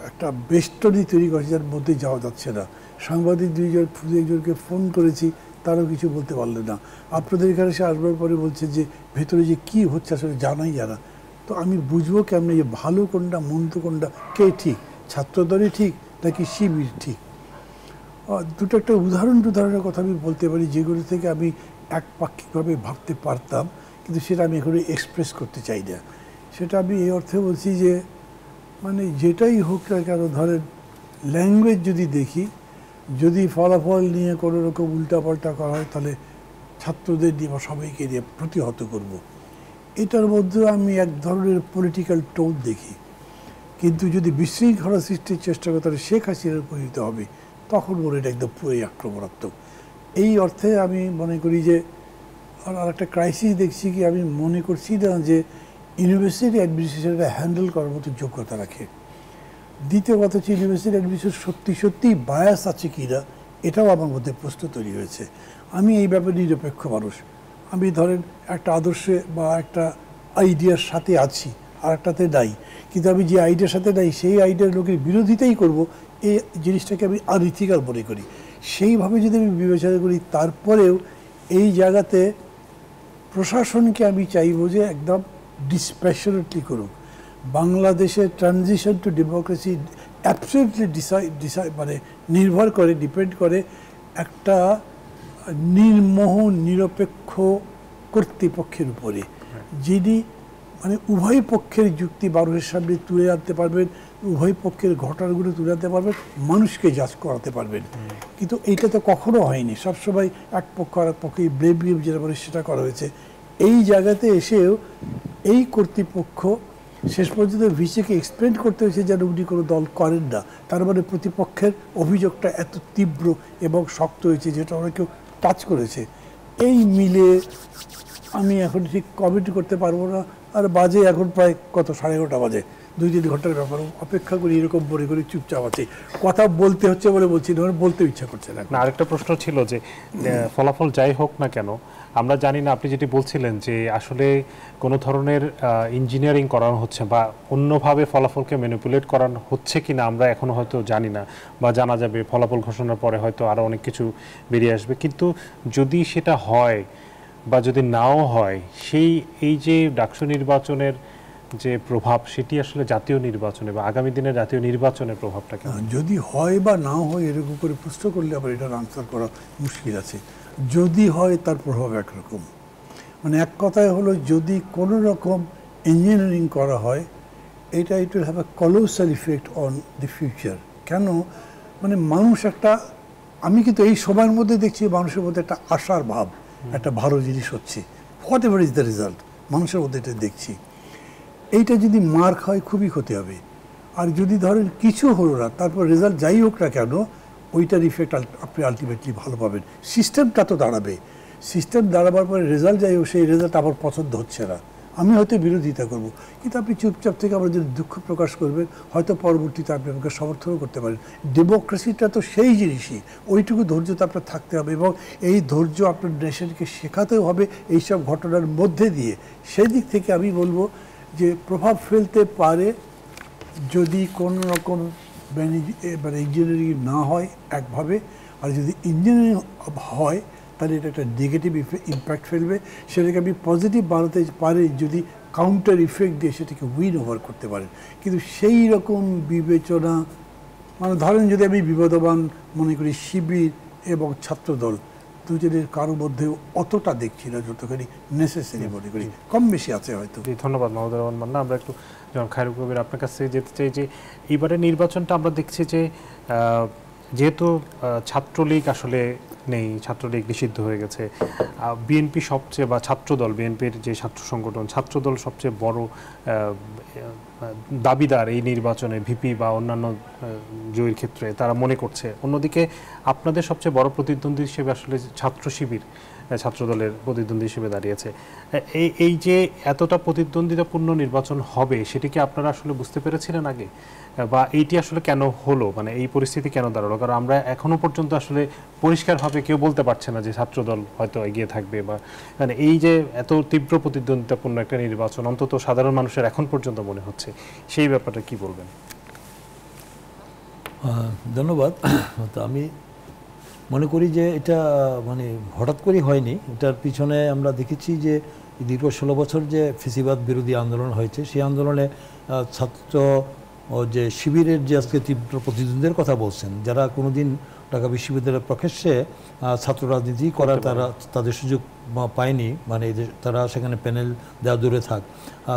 Speaker 5: একটা বেষ্টনী তৈরি করেছে, যার মধ্যে যাওয়া যাচ্ছে না। সাংবাদিক দুইজনকে ফোন করেছি, তারাও কিছু বলতে পারলেন না। আপনাদের এখানে সে আসবার পরে বলছে যে ভেতরে যে কী হচ্ছে আসলে জানাই জানা। তো আমি বুঝবো কেমন যে ভালো কোনটা মন্দ কোনটা, কে ঠিক, ছাত্রদলই ঠিক নাকি শিবির ঠিক? দুটো একটা উদাহরণের কথা আমি বলতে পারি যেগুলো থেকে আমি একপাক্ষিকভাবে ভাবতে পারতাম, কিন্তু সেটা আমি এখন এক্সপ্রেস করতে চাই না। সেটা আমি এই অর্থে বলছি যে মানে যেটাই হোক না কেন, ধরেন ল্যাঙ্গুয়েজ যদি দেখি, যদি ফলাফল নিয়ে কোনো রকম উল্টাপাল্টা করা হয় তাহলে ছাত্রদের নিয়ে বা সবাইকে নিয়ে প্রতিহত করব। এটার মধ্যে আমি এক ধরনের পলিটিক্যাল টোন দেখি। কিন্তু যদি বিশৃঙ্খলা সৃষ্টির চেষ্টা করে তাহলে শেখ হাসিনার পরিণত হবে, তখন মনে এটা একদম পুরোই আক্রমণাত্মক। এই অর্থে আমি মনে করি যে আর একটা ক্রাইসিস দেখছি কি, আমি মনে করছি না যে ইউনিভার্সিটি অ্যাডমিনিস্ট্রেশনটা হ্যান্ডেল করার মতো যোগ্যতা রাখে। দ্বিতীয় কথা হচ্ছে ইউনিভার্সিটি অ্যাডমিনিস্ট্রেশন সত্যিই বায়াস আছে কি না, এটাও আমার মধ্যে প্রশ্ন তৈরি হয়েছে। আমি এই ব্যাপারে নিরপেক্ষ মানুষ। আমি ধরেন একটা আদর্শে বা একটা আইডিয়ার সাথে আছি, আর একটাতে নাই, কিন্তু আমি যে আইডিয়ার সাথে নাই সেই আইডিয়ার লোকের বিরোধিতাই করব, এই জিনিসটাকে আমি আনইথিক্যাল মনে করি। সেইভাবে যদি আমি বিবেচনা করি, তারপরেও এই জায়গাতে প্রশাসনকে আমি চাইব যে একদম ডিসপ্যাশনেটলি করুক। বাংলাদেশের ট্রানজিশন টু ডেমোক্রেসি অ্যাবসলিউটলি মানে নির্ভর করে, ডিপেন্ড করে একটা নির্মোহ নিরপেক্ষ কর্তৃপক্ষের উপরে, যিনি মানে উভয় পক্ষের যুক্তি মানুষের সামনে তুলে আনতে পারবেন, উভয় পক্ষের ঘটনাগুলো তুলে আনতে পারবেন, মানুষকে জাজ করাতে পারবেন। কিন্তু এইটা তো কখনো হয়নি, সবসময় এক পক্ষ আর এক পক্ষে ব্লেম গেম যেটা বলে সেটা করা হয়েছে। এই জায়গাতে এসেও এই কর্তৃপক্ষ শেষ পর্যন্ত ভিসিকে এক্সপ্লেন করতে হয়েছে যেন উনি কোনো দল করেন না। তার মানে প্রতিপক্ষের অভিযোগটা এত তীব্র এবং শক্ত হয়েছে যেটা ওরা কেউ টাচ করেছে। এই মিলে আমি এখন ঠিক কমেন্ট করতে পারবো না। আর বাজে এখন প্রায় কত, 11:30 বাজে, 2-3 ঘন্টার ব্যাপার। অপেক্ষা করি এরকম মনে করি চুপচাপ আছে, কথা বলতে হচ্ছে বলে বলছি না, বলতে ইচ্ছা করছে না।
Speaker 1: আরেকটা প্রশ্ন ছিল যে ফলাফল যাই হোক না কেন, আমরা জানি না, আপনি যেটি বলছিলেন যে আসলে কোনো ধরনের ইঞ্জিনিয়ারিং করানো হচ্ছে বা অন্যভাবে ফলাফলকে ম্যানিপুলেট করানো হচ্ছে কিনা আমরা এখনো হয়তো জানি না, বা জানা যাবে ফলাফল ঘোষণার পরে হয়তো আরও অনেক কিছু বেরিয়ে আসবে। কিন্তু যদি সেটা হয় বা যদি নাও হয়, এই যে ডাকসু নির্বাচনের যে প্রভাব, সেটি আসলে জাতীয় নির্বাচনে বা আগামী দিনের জাতীয় নির্বাচনের প্রভাবটা কেমন?
Speaker 5: যদি হয় বা না হয় এরকম করে প্রশ্ন করলে আবার এটার আনসার করা মুশকিল আছে। যদি হয় তার প্রভাব একরকম, মানে এক কথায় হলো যদি কোনো রকম ইঞ্জিনিয়ারিং করা হয়, এটা it will have a colossal effect on the future. কেন, মানে মানুষ একটা, আমি কিন্তু এই সময়ের মধ্যে দেখছি মানুষের মধ্যে একটা আশার ভাব, একটা ভালো জিনিস হচ্ছে, what ever is the result, মানুষের মধ্যে এটা দেখছি। এইটা যদি মার্ক হয় খুবই ক্ষতি হবে। আর যদি ধরেন কিছু হলো না, তারপর রেজাল্ট যাই হোক না কেন, ওইটার ইফেক্ট আপনি আলটিমেটলি ভালো পাবেন। সিস্টেমটা তো দাঁড়াবে, সিস্টেম দাঁড়াবার পরে রেজাল্ট যাই হোক, সেই রেজাল্ট আমার পছন্দ হচ্ছে না, আমি হয়তো বিরোধিতা করব, কিন্তু আপনি চুপচাপ থেকে আবার যদি দুঃখ প্রকাশ করবেন, হয়তো পরবর্তীতে আপনি আমাকে সমর্থনও করতে পারেন। ডেমোক্রেসিটা তো সেই জিনিসই, ওইটুকু ধৈর্য তো আপনার থাকতে হবে, এবং এই ধৈর্য আপনার নেশনকে শেখাতেও হবে এইসব ঘটনার মধ্যে দিয়ে। সেই দিক থেকে আমি বলবো যে প্রভাব ফেলতে পারে যদি কোনো রকম মানে ইঞ্জিনিয়ারিং না হয় একভাবে, আর যদি ইঞ্জিনিয়ারিং হয় তাহলে এটা একটা নেগেটিভ ইম্প্যাক্ট ফেলবে। সেটাকে আমি পজিটিভ বানাতে পারি যদি কাউন্টার ইফেক্ট দিয়ে সেটাকে উইন ওভার করতে পারেন। কিন্তু সেই রকম বিবেচনা, মানে ধরেন যদি আমি বিবাদবান মনে করি শিবির এবং ছাত্রদল, দুজনের কারোর মধ্যে অতটা দেখছি না যতখানি নেসেসারি মনে করি, কম বেশি আছে হয়তো।
Speaker 1: ধন্যবাদ মাহমুদুর রহমান মান্না। আমরা একটু যেমন খায়রুল কবির আপনার কাছে যেতে চাই যে এইবারে নির্বাচনটা আমরা দেখছি যে যেহেতু ছাত্রলীগ আসলে নেই, ছাত্রলীগ নিষিদ্ধ হয়ে গেছে, বিএনপি সবচেয়ে, বা ছাত্রদল, বিএনপির যে ছাত্র সংগঠন, ছাত্রদল সবচেয়ে বড় দাবিদার এই নির্বাচনে ভিপি বা অন্যান্য জয়ীর ক্ষেত্রে তারা মনে করছে। অন্যদিকে আপনাদের সবচেয়ে বড় প্রতিদ্বন্দ্বী হিসেবে আসলে ছাত্র শিবির ছাত্রদলের প্রতিদ্বন্দ্বী হিসেবে দাঁড়িয়েছে। এই যে এতটা প্রতিদ্বন্দ্বিতাপূর্ণ নির্বাচন হবে, সেটিকে আপনারা আসলে বুঝতে পেরেছিলেন আগে, বা এইটি আসলে কেন হলো, মানে এই পরিস্থিতি কেন দাঁড়ালো? কারণ আমরা এখনো পর্যন্ত আসলে পরিষ্কারভাবে কেউ বলতে পারছে না যে ছাত্রদল হয়তো এগিয়ে থাকবে, বা মানে এই যে এত তীব্র প্রতিদ্বন্দ্বিতাপূর্ণ একটা নির্বাচন অন্তত সাধারণ মানুষের এখন পর্যন্ত মনে হচ্ছে, সেই ব্যাপারটা কি বলবেন?
Speaker 6: ধন্যবাদ। তো আমি মনে করি যে এটা মানে হঠাৎ করে হয়নি, এটার পিছনে আমরা দেখেছি যে দীর্ঘ 16 বছর যে ফ্যাসিবাদ বিরোধী আন্দোলন হয়েছে, সেই আন্দোলনে ছাত্র যে শিবিরের যে আজকে তীব্র প্রতিদ্বন্দ্বের কথা বলছেন, যারা কোনোদিন ঢাকা বিশ্ববিদ্যালয়ের প্রকাশ্যে ছাত্র রাজনীতি করার তাদের সুযোগ পায়নি, মানে তারা সেখানে প্যানেল দেওয়া দূরে থাক,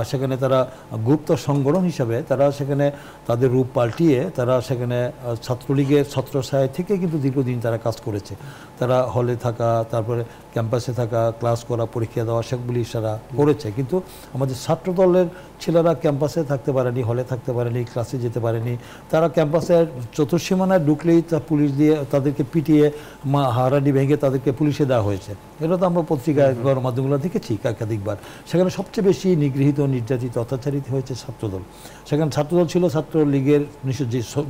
Speaker 6: সেখানে তারা গুপ্ত সংগঠন হিসাবে তারা সেখানে তাদের রূপ পাল্টিয়ে তারা সেখানে ছাত্রলীগের ছত্রছায়া থেকে কিন্তু দীর্ঘদিন তারা কাজ করেছে। তারা হলে থাকা, তারপরে ক্যাম্পাসে থাকা, ক্লাস করা, পরীক্ষা দেওয়া, সেগুলি তারা করেছে। কিন্তু আমাদের ছাত্রদলের ছেলেরা ক্যাম্পাসে থাকতে পারেনি, হলে থাকতে পারেনি, ক্লাসে যেতে পারেনি। তারা ক্যাম্পাসের চতুর্সীমানায় ঢুকলেই পুলিশ দিয়ে তাদেরকে পিটিয়ে হারাডি ভেঙে তাদেরকে পুলিশে দেওয়া হয়েছে। এটা তো আমরা পত্রিকায় গণমাধ্যমগুলো দেখেছি একাধিকবার। সেখানে সবচেয়ে বেশি নিগৃহীত, নির্যাতিত, অত্যাচারিত হয়েছে ছাত্রদল। সেখানে ছাত্রদল ছিল ছাত্রলীগের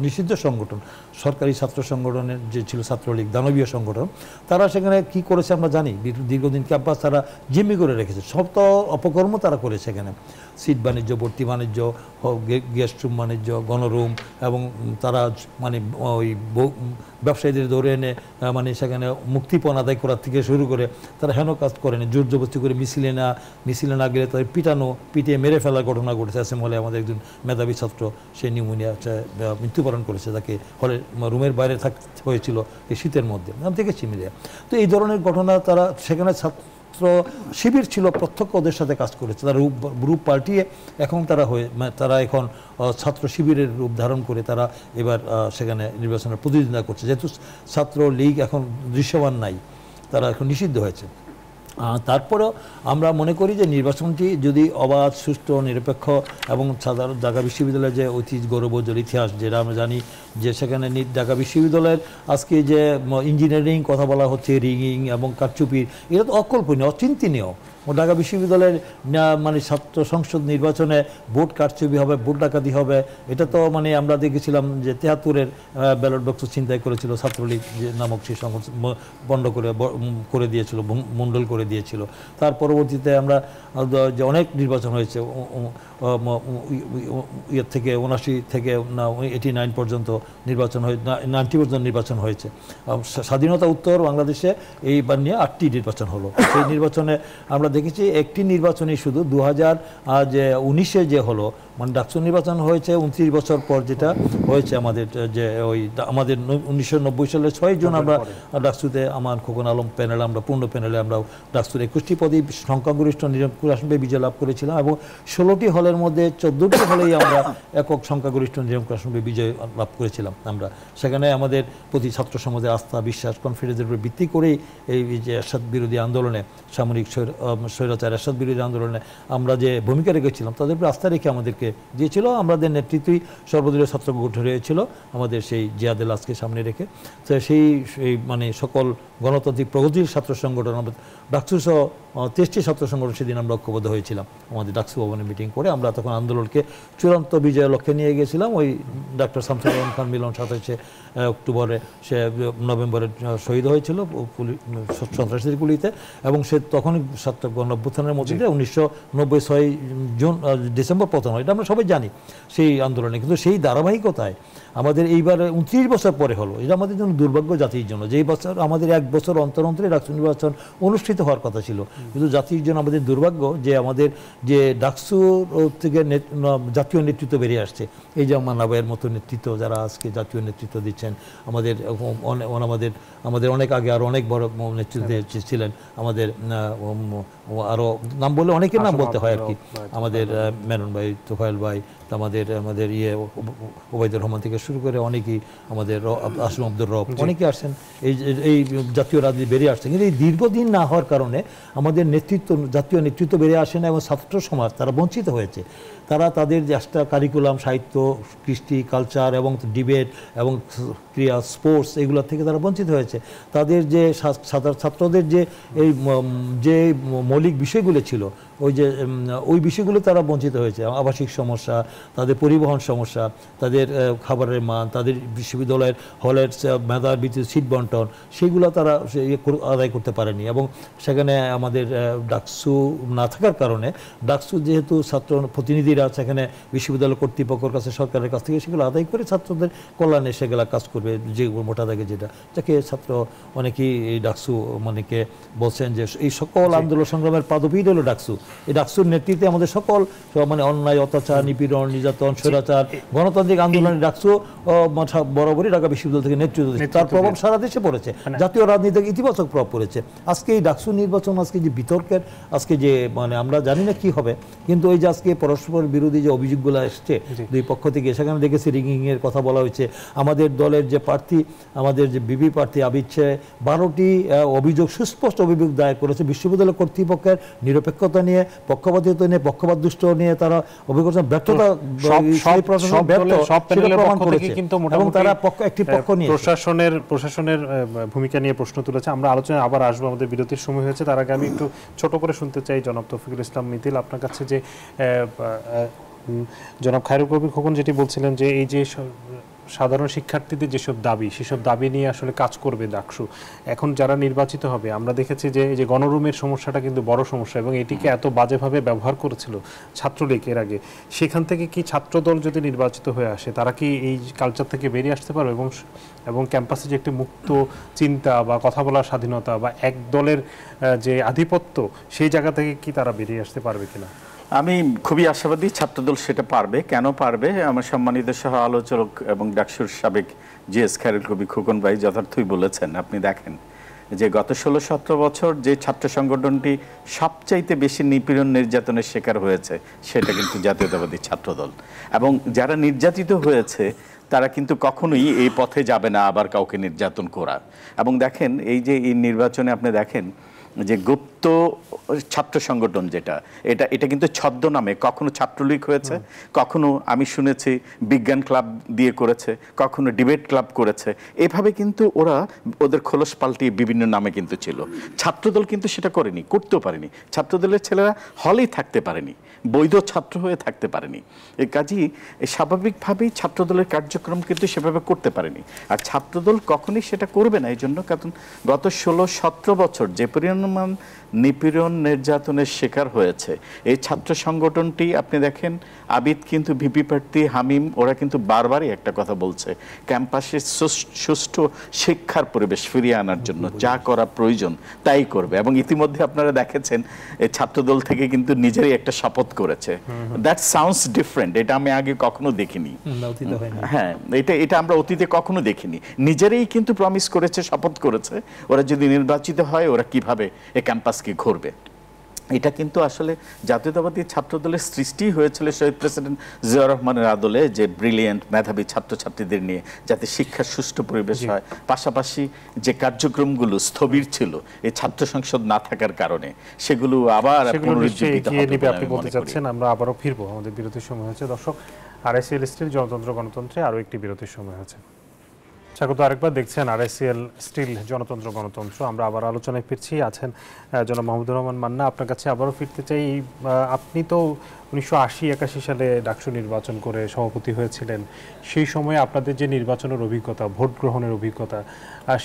Speaker 6: নিষিদ্ধ সংগঠন, সরকারি ছাত্র সংগঠনের যে ছিল ছাত্রলীগ, দানবীয় সংগঠন। তারা সেখানে কি করেছে আমরা জানি, দীর্ঘদিন ক্যাম্পাস তারা জিম্মি করে রেখেছে, সব তো অপকর্ম তারা করেছে। সেখানে সিট বাণিজ্য, ভর্তি বাণিজ্য, গেস্ট রুম বাণিজ্য, গণরুম, এবং তারা মানে ওই ব্যবসায়ীদের ধরে এনে মানে সেখানে মুক্তিপণ আদায় করার থেকে শুরু করে তারা হেন কাজ করেনি। জোর জবরদস্তি করে মিছিলে না গেলে তাদের পিটিয়ে মেরে ফেলার ঘটনা ঘটেছে। হলে আমাদের একজন মেধাবী ছাত্র, সে নিউমোনিয়া মৃত্যুবরণ করেছে, তাকে হলে রুমের বাইরে থাকতে হয়েছিল এই শীতের মধ্যে, আমি দেখেছি মিডিয়া। তো এই ধরনের ঘটনা তারা সেখানে ছাত্র শিবির ছিল, প্রত্যক্ষ ওদের সাথে কাজ করেছে। তারা রূপ পাল্টিয়ে এখন তারা এখন ছাত্র শিবিরের রূপ ধারণ করে তারা এবার সেখানে নির্বাচনের প্রতিদ্বন্দ্বিতা করছে। যেহেতু ছাত্র লীগ এখন দৃশ্যমান নাই, তারা এখন নিষিদ্ধ হয়েছে। তারপরেও আমরা মনে করি যে নির্বাচনটি যদি অবাধ, সুষ্ঠু, নিরপেক্ষ এবং সাধারণ ঢাকা বিশ্ববিদ্যালয়ের যে ঐতিহ্য, গৌরবোজ্জ্বল ইতিহাস, যেটা আমরা জানি যে সেখানে ঢাকা বিশ্ববিদ্যালয়ের আজকে যে ইঞ্জিনিয়ারিং কথা বলা হচ্ছে, রিগিং এবং কারচুপির, এটা তো অকল্পনীয়, অচিন্তনীয়। ঢাকা বিশ্ববিদ্যালয়ের মানে ছাত্র সংসদ নির্বাচনে ভোট কারচুপি হবে, ভোট ডাকাতি হবে, এটা তো মানে আমরা দেখেছিলাম যে 73-এর ব্যালট বক্স ছিনতাই করেছিল ছাত্রলীগ নামক সেই সংগঠন, বন্ধ করে দিয়েছিল, মণ্ডল করে দিয়েছিল। তার পরবর্তীতে আমরা যে অনেক নির্বাচন হয়েছে, ইয়ের থেকে 79 থেকে 89 পর্যন্ত নির্বাচন 90 পর্যন্ত নির্বাচন হয়েছে। স্বাধীনতা উত্তর বাংলাদেশে এইবার নিয়ে 8টি নির্বাচন হলো। সেই নির্বাচনে আমরা দেখেছি একটি নির্বাচনই শুধু 2019-এ যে হলো, মানে ডাকসু নির্বাচন হয়েছে 29 বছর পর, যেটা হয়েছে আমাদের যে ওই আমাদের 1990 সালে 6 জুন আমরা ডাকসুতে আমার খোকন আলম প্যানেল, আমরা পূর্ণ প্যানেলে আমরা ডাকসুর 21টি পদে সংখ্যাগরিষ্ঠ নিরঙ্কুশ আসনে বিজয় লাভ করেছিলাম, এবং 16টি হলের মধ্যে 14টি হলেই আমরা একক সংখ্যাগরিষ্ঠ নিরঙ্কুশ আসনে বিজয় লাভ করেছিলাম। আমরা সেখানে আমাদের প্রতি ছাত্র সমাজের আস্থা, বিশ্বাস, কনফিডেন্সের উপর ভিত্তি করেই এই যে এরশাদ বিরোধী আন্দোলনে, সামরিক স্বৈরাচার এরশাদ বিরোধী আন্দোলনে আমরা যে ভূমিকা রেখেছিলাম, তাদের উপর আস্থা রেখে আমাদেরকে দিয়েছিল। আমাদের নেতৃত্বই সর্বদলীয় ছাত্র গঠন হয়েছিল আমাদের সেই জিয়াদুল আজকে সামনে রেখে। তো সেই মানে সকল গণতান্ত্রিক প্রগতির ছাত্র সংগঠন, আমরা ডাকসু সহ 23টি ছাত্র সংগঠন সেদিন আমরা ঐক্যবদ্ধ হয়েছিলাম আমাদের ডাকসু ভবনে মিটিং করে। আমরা তখন আন্দোলনকে চূড়ান্ত বিজয়ের লক্ষ্যে নিয়ে গেছিলাম। ওই ডক্টর শামসুর রহমান খান মিলন 27 অক্টোবরে, সে নভেম্বরে শহীদ হয়েছিল সন্ত্রাসীদের গুলিতে, এবং সে তখনই ছাত্র গণঅভ্যুত্থানের মধ্যে 1996 ডিসেম্বর প্রথম হয়, এটা আমরা সবাই জানি সেই আন্দোলনে। কিন্তু সেই ধারাবাহিকতায় আমাদের এইবার 29 বছর পরে হলো, এটা আমাদের জন্য দুর্ভাগ্য জাতির জন্য। যেই বছর আমাদের 1 বছর অন্তর অন্তরে ডাকসু নির্বাচন অনুষ্ঠিত হওয়ার কথা ছিল, কিন্তু জাতির জন্য আমাদের দুর্ভাগ্য যে আমাদের যে ডাকসু থেকে জাতীয় নেতৃত্ব বেরিয়ে আসছে, এই যে মান্নাবাইয়ের মতো নেতৃত্ব যারা আজকে জাতীয় নেতৃত্ব দিচ্ছেন, আমাদের অনেক আগে আরও অনেক বড় নেতৃত্বে ছিলেন, আমাদের আরও নাম বললে অনেকের নাম বলতে হয় আর কি, আমাদের মেনন ভাই, তোফায়েল ভাই, আমাদের ওবায়দুর রহমান থেকে শুরু করে অনেকেই, আমাদের আসিম আব্দুর রব, অনেকে আসছেন এই জাতীয় রাজনীতি বেরিয়ে আসছেন। কিন্তু এই দীর্ঘদিন না হওয়ার কারণে আমাদের জাতীয় নেতৃত্ব বেরিয়ে আসে না, এবং ছাত্র সমাজ তারা বঞ্চিত হয়েছে। তারা তাদের যে একটা কারিকুলাম, সাহিত্য, কৃষ্টি, কালচার এবং ডিবেট এবং ক্রীড়া, স্পোর্টস, এগুলো থেকে তারা বঞ্চিত হয়েছে। তাদের যে ছাত্রদের যে মৌলিক বিষয়গুলো ছিল, ওই বিষয়গুলো তারা বঞ্চিত হয়েছে। আবাসিক সমস্যা, তাদের পরিবহন সমস্যা, তাদের খাবারের মান, তাদের বিশ্ববিদ্যালয়ের হলের মেধার ভিত্তিতে সিট বন্টন, সেগুলো তারা আদায় করতে পারেনি। এবং সেখানে আমাদের ডাকসু না থাকার কারণে, ডাকসু যেহেতু ছাত্র প্রতিনিধিরা সেখানে বিশ্ববিদ্যালয় কর্তৃপক্ষের কাছে, সরকারের কাছ থেকে সেগুলো আদায় করে ছাত্রদের কল্যাণে সেগুলো কাজ করবে, যে মোটা দাগে যেটা, যাকে ছাত্র অনেকেই এই ডাকসু মানেকে বলছেন যে এই সকল আন্দোলন সংগ্রামের পাদপীঠ হলো ডাকসু। এই ডাকসুর নেতৃত্বে আমাদের সকল মানে অন্যায়, অত্যাচার, নিপীড়ন, নির্যাতন, স্বৈরাচার, গণতান্ত্রিক আন্দোলনে ডাকসু বরাবরই ঢাকা বিশ্ববিদ্যালয় থেকে নেতৃত্ব দিচ্ছে। তার প্রভাব সারা দেশে পড়েছে, জাতীয় রাজনীতিতে ইতিবাচক প্রভাব পড়েছে। আজকে এই ডাকসু নির্বাচন, আজকে যে বিতর্কের, আজকে যে মানে আমরা জানি না কি হবে, কিন্তু ওই যে আজকে পরস্পর বিরোধী যে অভিযোগগুলো এসছে দুই পক্ষ থেকে, সেখানে দেখেছি রিগিং এর কথা বলা হয়েছে। আমাদের দলের যে প্রার্থী, আমাদের যে বিবি প্রার্থী আবিদ 12টি অভিযোগ, সুস্পষ্ট অভিযোগ দায়ের করেছে বিশ্ববিদ্যালয় কর্তৃপক্ষের নিরপেক্ষতা নিয়ে, পক্ষপাতিত্ব নিয়ে, পক্ষপাত দুষ্ট নিয়ে তারা অভিযোগ ব্যর্থতা, এবং তারা একটি পক্ষ নিয়ে
Speaker 1: প্রশাসনের ভূমিকা নিয়ে প্রশ্ন তুলেছে। আমরা আলোচনায় আবার আসবো, আমাদের বিরতির সময় হয়েছে। তার আগে আমি একটু ছোট করে শুনতে চাই জনাব তৌফিকুল ইসলাম মিতিল আপনার কাছে, যে জনাব খায়রুল কবির খোকন যেটি বলছিলেন যে এই যে সাধারণ শিক্ষার্থীদের যেসব দাবি, সেসব দাবি নিয়ে আসলে কাজ করবে ডাকসু। এখন যারা নির্বাচিত হবে, আমরা দেখেছি যে এই যে গণরুমের সমস্যাটা কিন্তু বড় সমস্যা, এবং এটিকে এত বাজেভাবে ব্যবহার করেছিল ছাত্রলীগ এর আগে। সেখান থেকে কি ছাত্রদল যদি নির্বাচিত হয়ে আসে, তারা কি এই কালচার থেকে বেরিয়ে আসতে পারবে, এবং ক্যাম্পাসে যে একটি মুক্ত চিন্তা বা কথা বলার স্বাধীনতা বা এক দলের যে আধিপত্য, সেই জায়গা থেকে কি তারা বেরিয়ে আসতে পারবে কিনা?
Speaker 3: আমি খুবই আশাবাদী ছাত্রদল সেটা পারবে। কেন পারবে? আমার সম্মানিত সহ আলোচক এবং ডাকসুর সাবেক জিএস খায়রুল কবির খোকন ভাই যথার্থই বলেছেন। আপনি দেখেন যে গত 16-17 বছর যে ছাত্র সংগঠনটি সবচাইতে বেশি নিপীড়ন, নির্যাতনের শিকার হয়েছে, সেটা কিন্তু জাতীয়তাবাদী ছাত্রদল। এবং যারা নির্যাতিত হয়েছে তারা কিন্তু কখনোই এই পথে যাবে না আবার কাউকে নির্যাতন করা। এবং দেখেন এই যে এই নির্বাচনে আপনি দেখেন যে গুপ্ত ছাত্র সংগঠন যেটা, এটা কিন্তু ছদ্মনামে কখনো ছাত্রলীগ হয়েছে, কখনো আমি শুনেছি বিজ্ঞান ক্লাব দিয়ে করেছে, কখনো ডিবেট ক্লাব করেছে। এভাবে কিন্তু ওরা ওদের খোলস পাল্টিয়ে বিভিন্ন নামে কিন্তু ছিল। ছাত্রদল কিন্তু সেটা করেনি, করতেও পারেনি। ছাত্রদলের ছেলেরা হলেই থাকতে পারেনি, বৈধ ছাত্র হয়ে থাকতে পারেনি। এই কাজেই স্বাভাবিকভাবেই ছাত্রদলের কার্যক্রম কিন্তু সেভাবে করতে পারেনি। আর ছাত্রদল কখনোই সেটা করবে না, এই জন্য। কারণ গত 16-17 বছর যে পরিমাণ নিপীড়ন, নির্যাতনের শিকার হয়েছে এই ছাত্র সংগঠনটি, আপনি দেখেন আবিদ কিন্তু ভিপি প্রার্থী, হামিম, ওরা কিন্তু বারবারই একটা কথা বলছে, ক্যাম্পাসে সুষ্ঠু শিক্ষার পরিবেশ ফিরিয়ে আনার জন্য যা করা প্রয়োজন তাই করবে। এবং ইতিমধ্যে আপনারা দেখেছেন এই ছাত্রদল থেকে কিন্তু নিজেরই একটা শপথ করেছে। দ্যাট সাউন্ডস ডিফারেন্ট, এটা আমি আগে কখনো দেখিনি। হ্যাঁ, এটা আমরা অতীতে কখনো দেখিনি। নিজেরাই কিন্তু প্রমিস করেছে, শপথ করেছে, ওরা যদি নির্বাচিত হয় ওরা কিভাবে এই ক্যাম্পাসকে ঘুরবে। এটা কিন্তু আসলে জাতীয়তাবাদী ছাত্রদলের সৃষ্টি হয়েছিল শহীদ প্রেসিডেন্ট জিয়াউর রহমানের আদলে, যে ব্রিলিয়েন্ট মেধাবী ছাত্রছাত্রীদের নিয়ে যাতে শিক্ষার সুষ্ঠু পরিবেশ হয়। পাশাপাশি যে কার্যক্রমগুলো স্থবির ছিল এই ছাত্র সংসদ না থাকার কারণে, সেগুলো আবার পুনরুজ্জীবিত হবে।
Speaker 1: আপনি বলতে চাচ্ছেন আমরা আবারও ফিরবো, আমাদের বিরতির সময় হয়েছে। দর্শক, RSCL স্টিল জনতন্ত্র গণতন্ত্রে আরও একটি বিরতির সময় হয়েছে। স্বাগত আরেকবার, দেখছেন RSCL স্টিল জনতন্ত্র গণতন্ত্র। আমরা আবার আলোচনায় ফিরছি। আছেন জনাব মাহমুদুর রহমান মান্না, আপনার কাছে আবারও ফিরতে চাই। আপনি তো 1980-81 সালে ডাকসু নির্বাচন করে সভাপতি হয়েছিলেন। সেই সময়ে আপনাদের যে নির্বাচনের অভিজ্ঞতা, ভোট গ্রহণের অভিজ্ঞতা,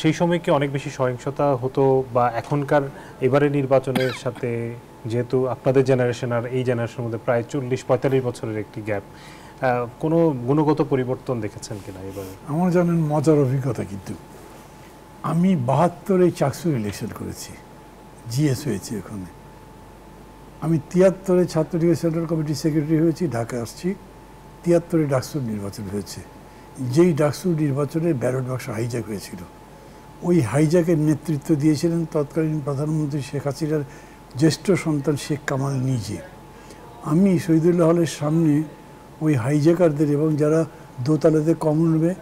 Speaker 1: সেই সময় কি অনেক বেশি সহিংসতা হতো, বা এখনকার এবারে নির্বাচনের সাথে, যেহেতু আপনাদের জেনারেশন আর এই জেনারেশনের মধ্যে প্রায় 40-45 বছরের একটি গ্যাপ, কোনো গুণগত পরিবর্তন দেখেছেন কিনা এবারে?
Speaker 5: আমার জানেন মজার অভিজ্ঞতা, কিন্তু আমি 72-এ চাকসুর ইলেকশন করেছি, জিএস হয়েছি ওখানে। আমি 73-এ ছাত্রলীগের সেন্ট্রাল কমিটির সেক্রেটারি হয়েছি, ঢাকা আসছি। 73-এ ডাকসুর নির্বাচন হয়েছে। যেই ডাকসুর নির্বাচনে ব্যালট বাক্স হাইজ্যাক হয়েছিল, ওই হাইজ্যাকের নেতৃত্ব দিয়েছিলেন তৎকালীন প্রধানমন্ত্রী শেখ হাসিনার জ্যেষ্ঠ সন্তান শেখ কামাল নিজে। আমি শহীদুল্লাহ হলের সামনে ওই হাইজ্যাকারদের এবং যারা দোতলাতে কমন রুমে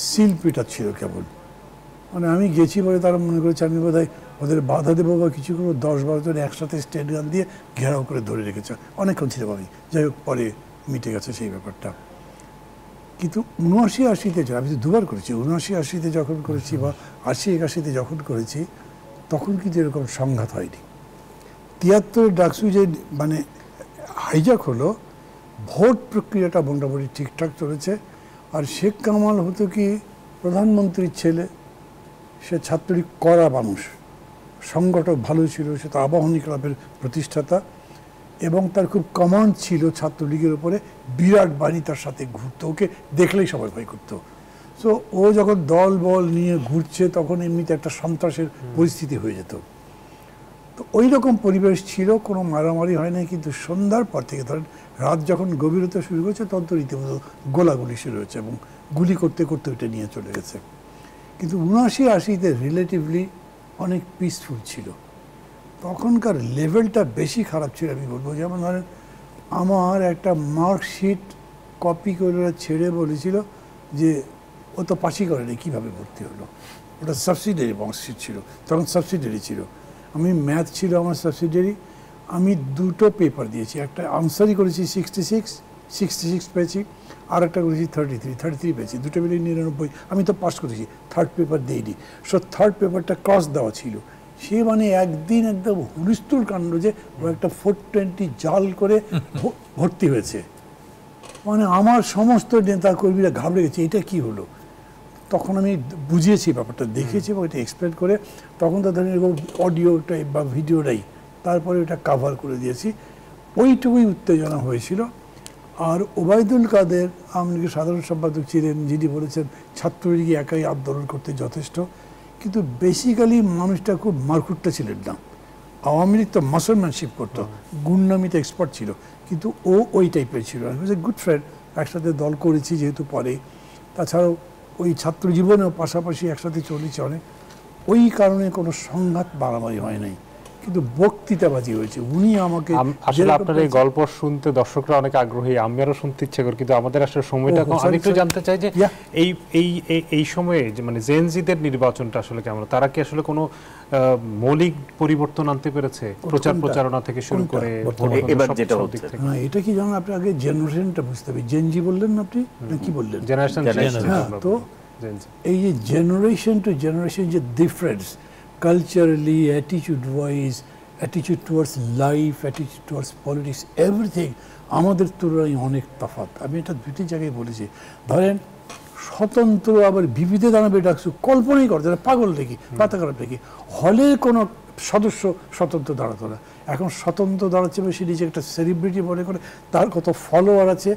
Speaker 5: সিল পেটাচ্ছিল কেবল, মানে আমি গেছি বলে তারা মনে করেছে আমি বোধহয় ওদের বাধা দেবো বা কিছু করবো। 10-12 জন একসাথে স্টেট গান দিয়ে ঘেরাও করে ধরে রেখেছে, অনেকক্ষণ ছিলাম আমি। যাই হোক, পরে মিটে গেছে সেই ব্যাপারটা। কিন্তু 79-80-তে আমি তো দুবার করেছি, 79-80-তে যখন করেছি বা 80-81-তে যখন করেছি, তখন কিন্তু এরকম সংঘাত হয়নি। 73-এর ডাকসু যে মানে হাইজ্যাক হলো, ভোট প্রক্রিয়াটা মোটামুটি ঠিকঠাক চলেছে। আর শেখ কামাল হতো কি প্রধানমন্ত্রীর ছেলে, সে ছাত্রলীগ করা মানুষ, সংগঠক ভালো ছিল, সে তো আবাহনী ক্লাবের প্রতিষ্ঠাতা, এবং তার খুব কমান্ড ছিল ছাত্রলীগের উপরে। বিরাট বাহিনী তার সাথে ঘুরতো, ওকে দেখলেই সবাই ভয় করতো। সো ও যখন দল বল নিয়ে ঘুরছে তখন এমনিতে একটা সন্ত্রাসের পরিস্থিতি হয়ে যেত। তো ওই রকম পরিবেশ ছিল, কোনো মারামারি হয় না, কিন্তু সন্ধ্যার পর থেকে ধরেন রাত যখন গভীর হতে শুরু করেছে তখন তো রীতিমতো গোলাগুলি শুরু হয়েছে এবং গুলি করতে করতে ওইটা নিয়ে চলে গেছে। কিন্তু 79-80-তে রিলেটিভলি অনেক পিসফুল ছিল। তখনকার লেভেলটা বেশি খারাপ ছিল আমি বলবো। যেমন ধরেন আমার একটা মার্কশিট কপি করে ছেড়ে বলেছিল যে ও তো পাশই করেনি, কীভাবে ভর্তি হলো। ওটা সাবসিডিয়ারি মার্কশিট ছিল, তখন সাবসিডিয়ারি ছিল। আমি ম্যাথ ছিল আমার সাবসিডিয়ারি, আমি দুটো পেপার দিয়েছি, একটা আনসারই করেছি 66 পেয়েছি, আর একটা করেছি 33 পেয়েছি, দুটো মিলিয়ে 99। আমি তো পাস করেছি, থার্ড পেপার দিইনি। সো থার্ড পেপারটা ক্রস দেওয়া ছিল। সে মানে একদিন একদম হুলস্থুল কাণ্ড যে ও একটা 420 জাল করে ভর্তি হয়েছে। মানে আমার সমস্ত নেতা কর্মীরা ঘাবড়ে গেছে, এটা কি হলো। তখন আমি বুঝিয়েছি ব্যাপারটা, দেখেছি এবং এটা এক্সপ্লেন করে তখন তো ধরেন এরকম অডিওটাই বা ভিডিওটাই, তারপরে ওটা কাভার করে দিয়েছি। ওইটুকুই উত্তেজনা হয়েছিল। আর ওবায়দুল কাদের আওয়ামী লীগের সাধারণ সম্পাদক ছিলেন, যিনি বলেছেন ছাত্রলীগ একাই আন্দোলন করতে যথেষ্ট, কিন্তু বেসিক্যালি মানুষটা খুব মারকুটটা ছিলেন না। আওয়ামী লীগ তো মাসলম্যানশিপ করতো, গুন্ডামিতে এক্সপার্ট ছিল, কিন্তু ও ওই টাইপের ছিল। গুড ফ্রেন্ড, একসাথে দল করেছি যেহেতু পরে, তাছাড়াও ওই ছাত্র জীবনেও পাশাপাশি একসাথে চলেছে অনেক, ওই কারণে কোনো সংঘাত বাড়াবাড়ি হয় নাই, কিন্তু বক্তৃতাবাজি হয়েছে। উনি আমাকে
Speaker 1: আসলে আপনার এই গল্প শুনতে দর্শকরা অনেক আগ্রহী, আমি আরো শুনতে ইচ্ছে করি, কিন্তু আমাদের আসলে সময়টা কম। আমি একটু জানতে চাই যে এই সময়ে মানে জেনজিদের নির্বাচনটা আসলে কেমন, তারা কি আসলে কোনো মৌলিক পরিবর্তন আনতে পেরেছে প্রচার প্রচারণা থেকে শুরু করে?
Speaker 3: এবার যেটা হচ্ছে
Speaker 5: এটা কি জানেন আপনি, আগে জেনারেশনটা বুঝতে হবে। জেনজি বললেন না আপনি, না কি বললেন?
Speaker 1: জেনারেশন।
Speaker 5: তো এই যে জেনারেশন টু জেনারেশন যে difference, culturally, attitude wise, attitude towards life, attitude towards politics, everything আমাদের তুলনায় অনেক তফাৎ। আমি এটা দুটি জায়গায় বলেছি। ধরেন স্বতন্ত্র আবার বিবিধে দাঁড়াবে ডাকছু, কল্পনাই করতে পাগল দেখি, পাতা খারাপ দেখি। হলের কোনো সদস্য স্বতন্ত্র দাঁড়াতো না, এখন স্বতন্ত্র দাঁড়াচ্ছে বেশি, নিজে একটা সেলিব্রিটি মনে করে, তার কত ফলোয়ার আছে,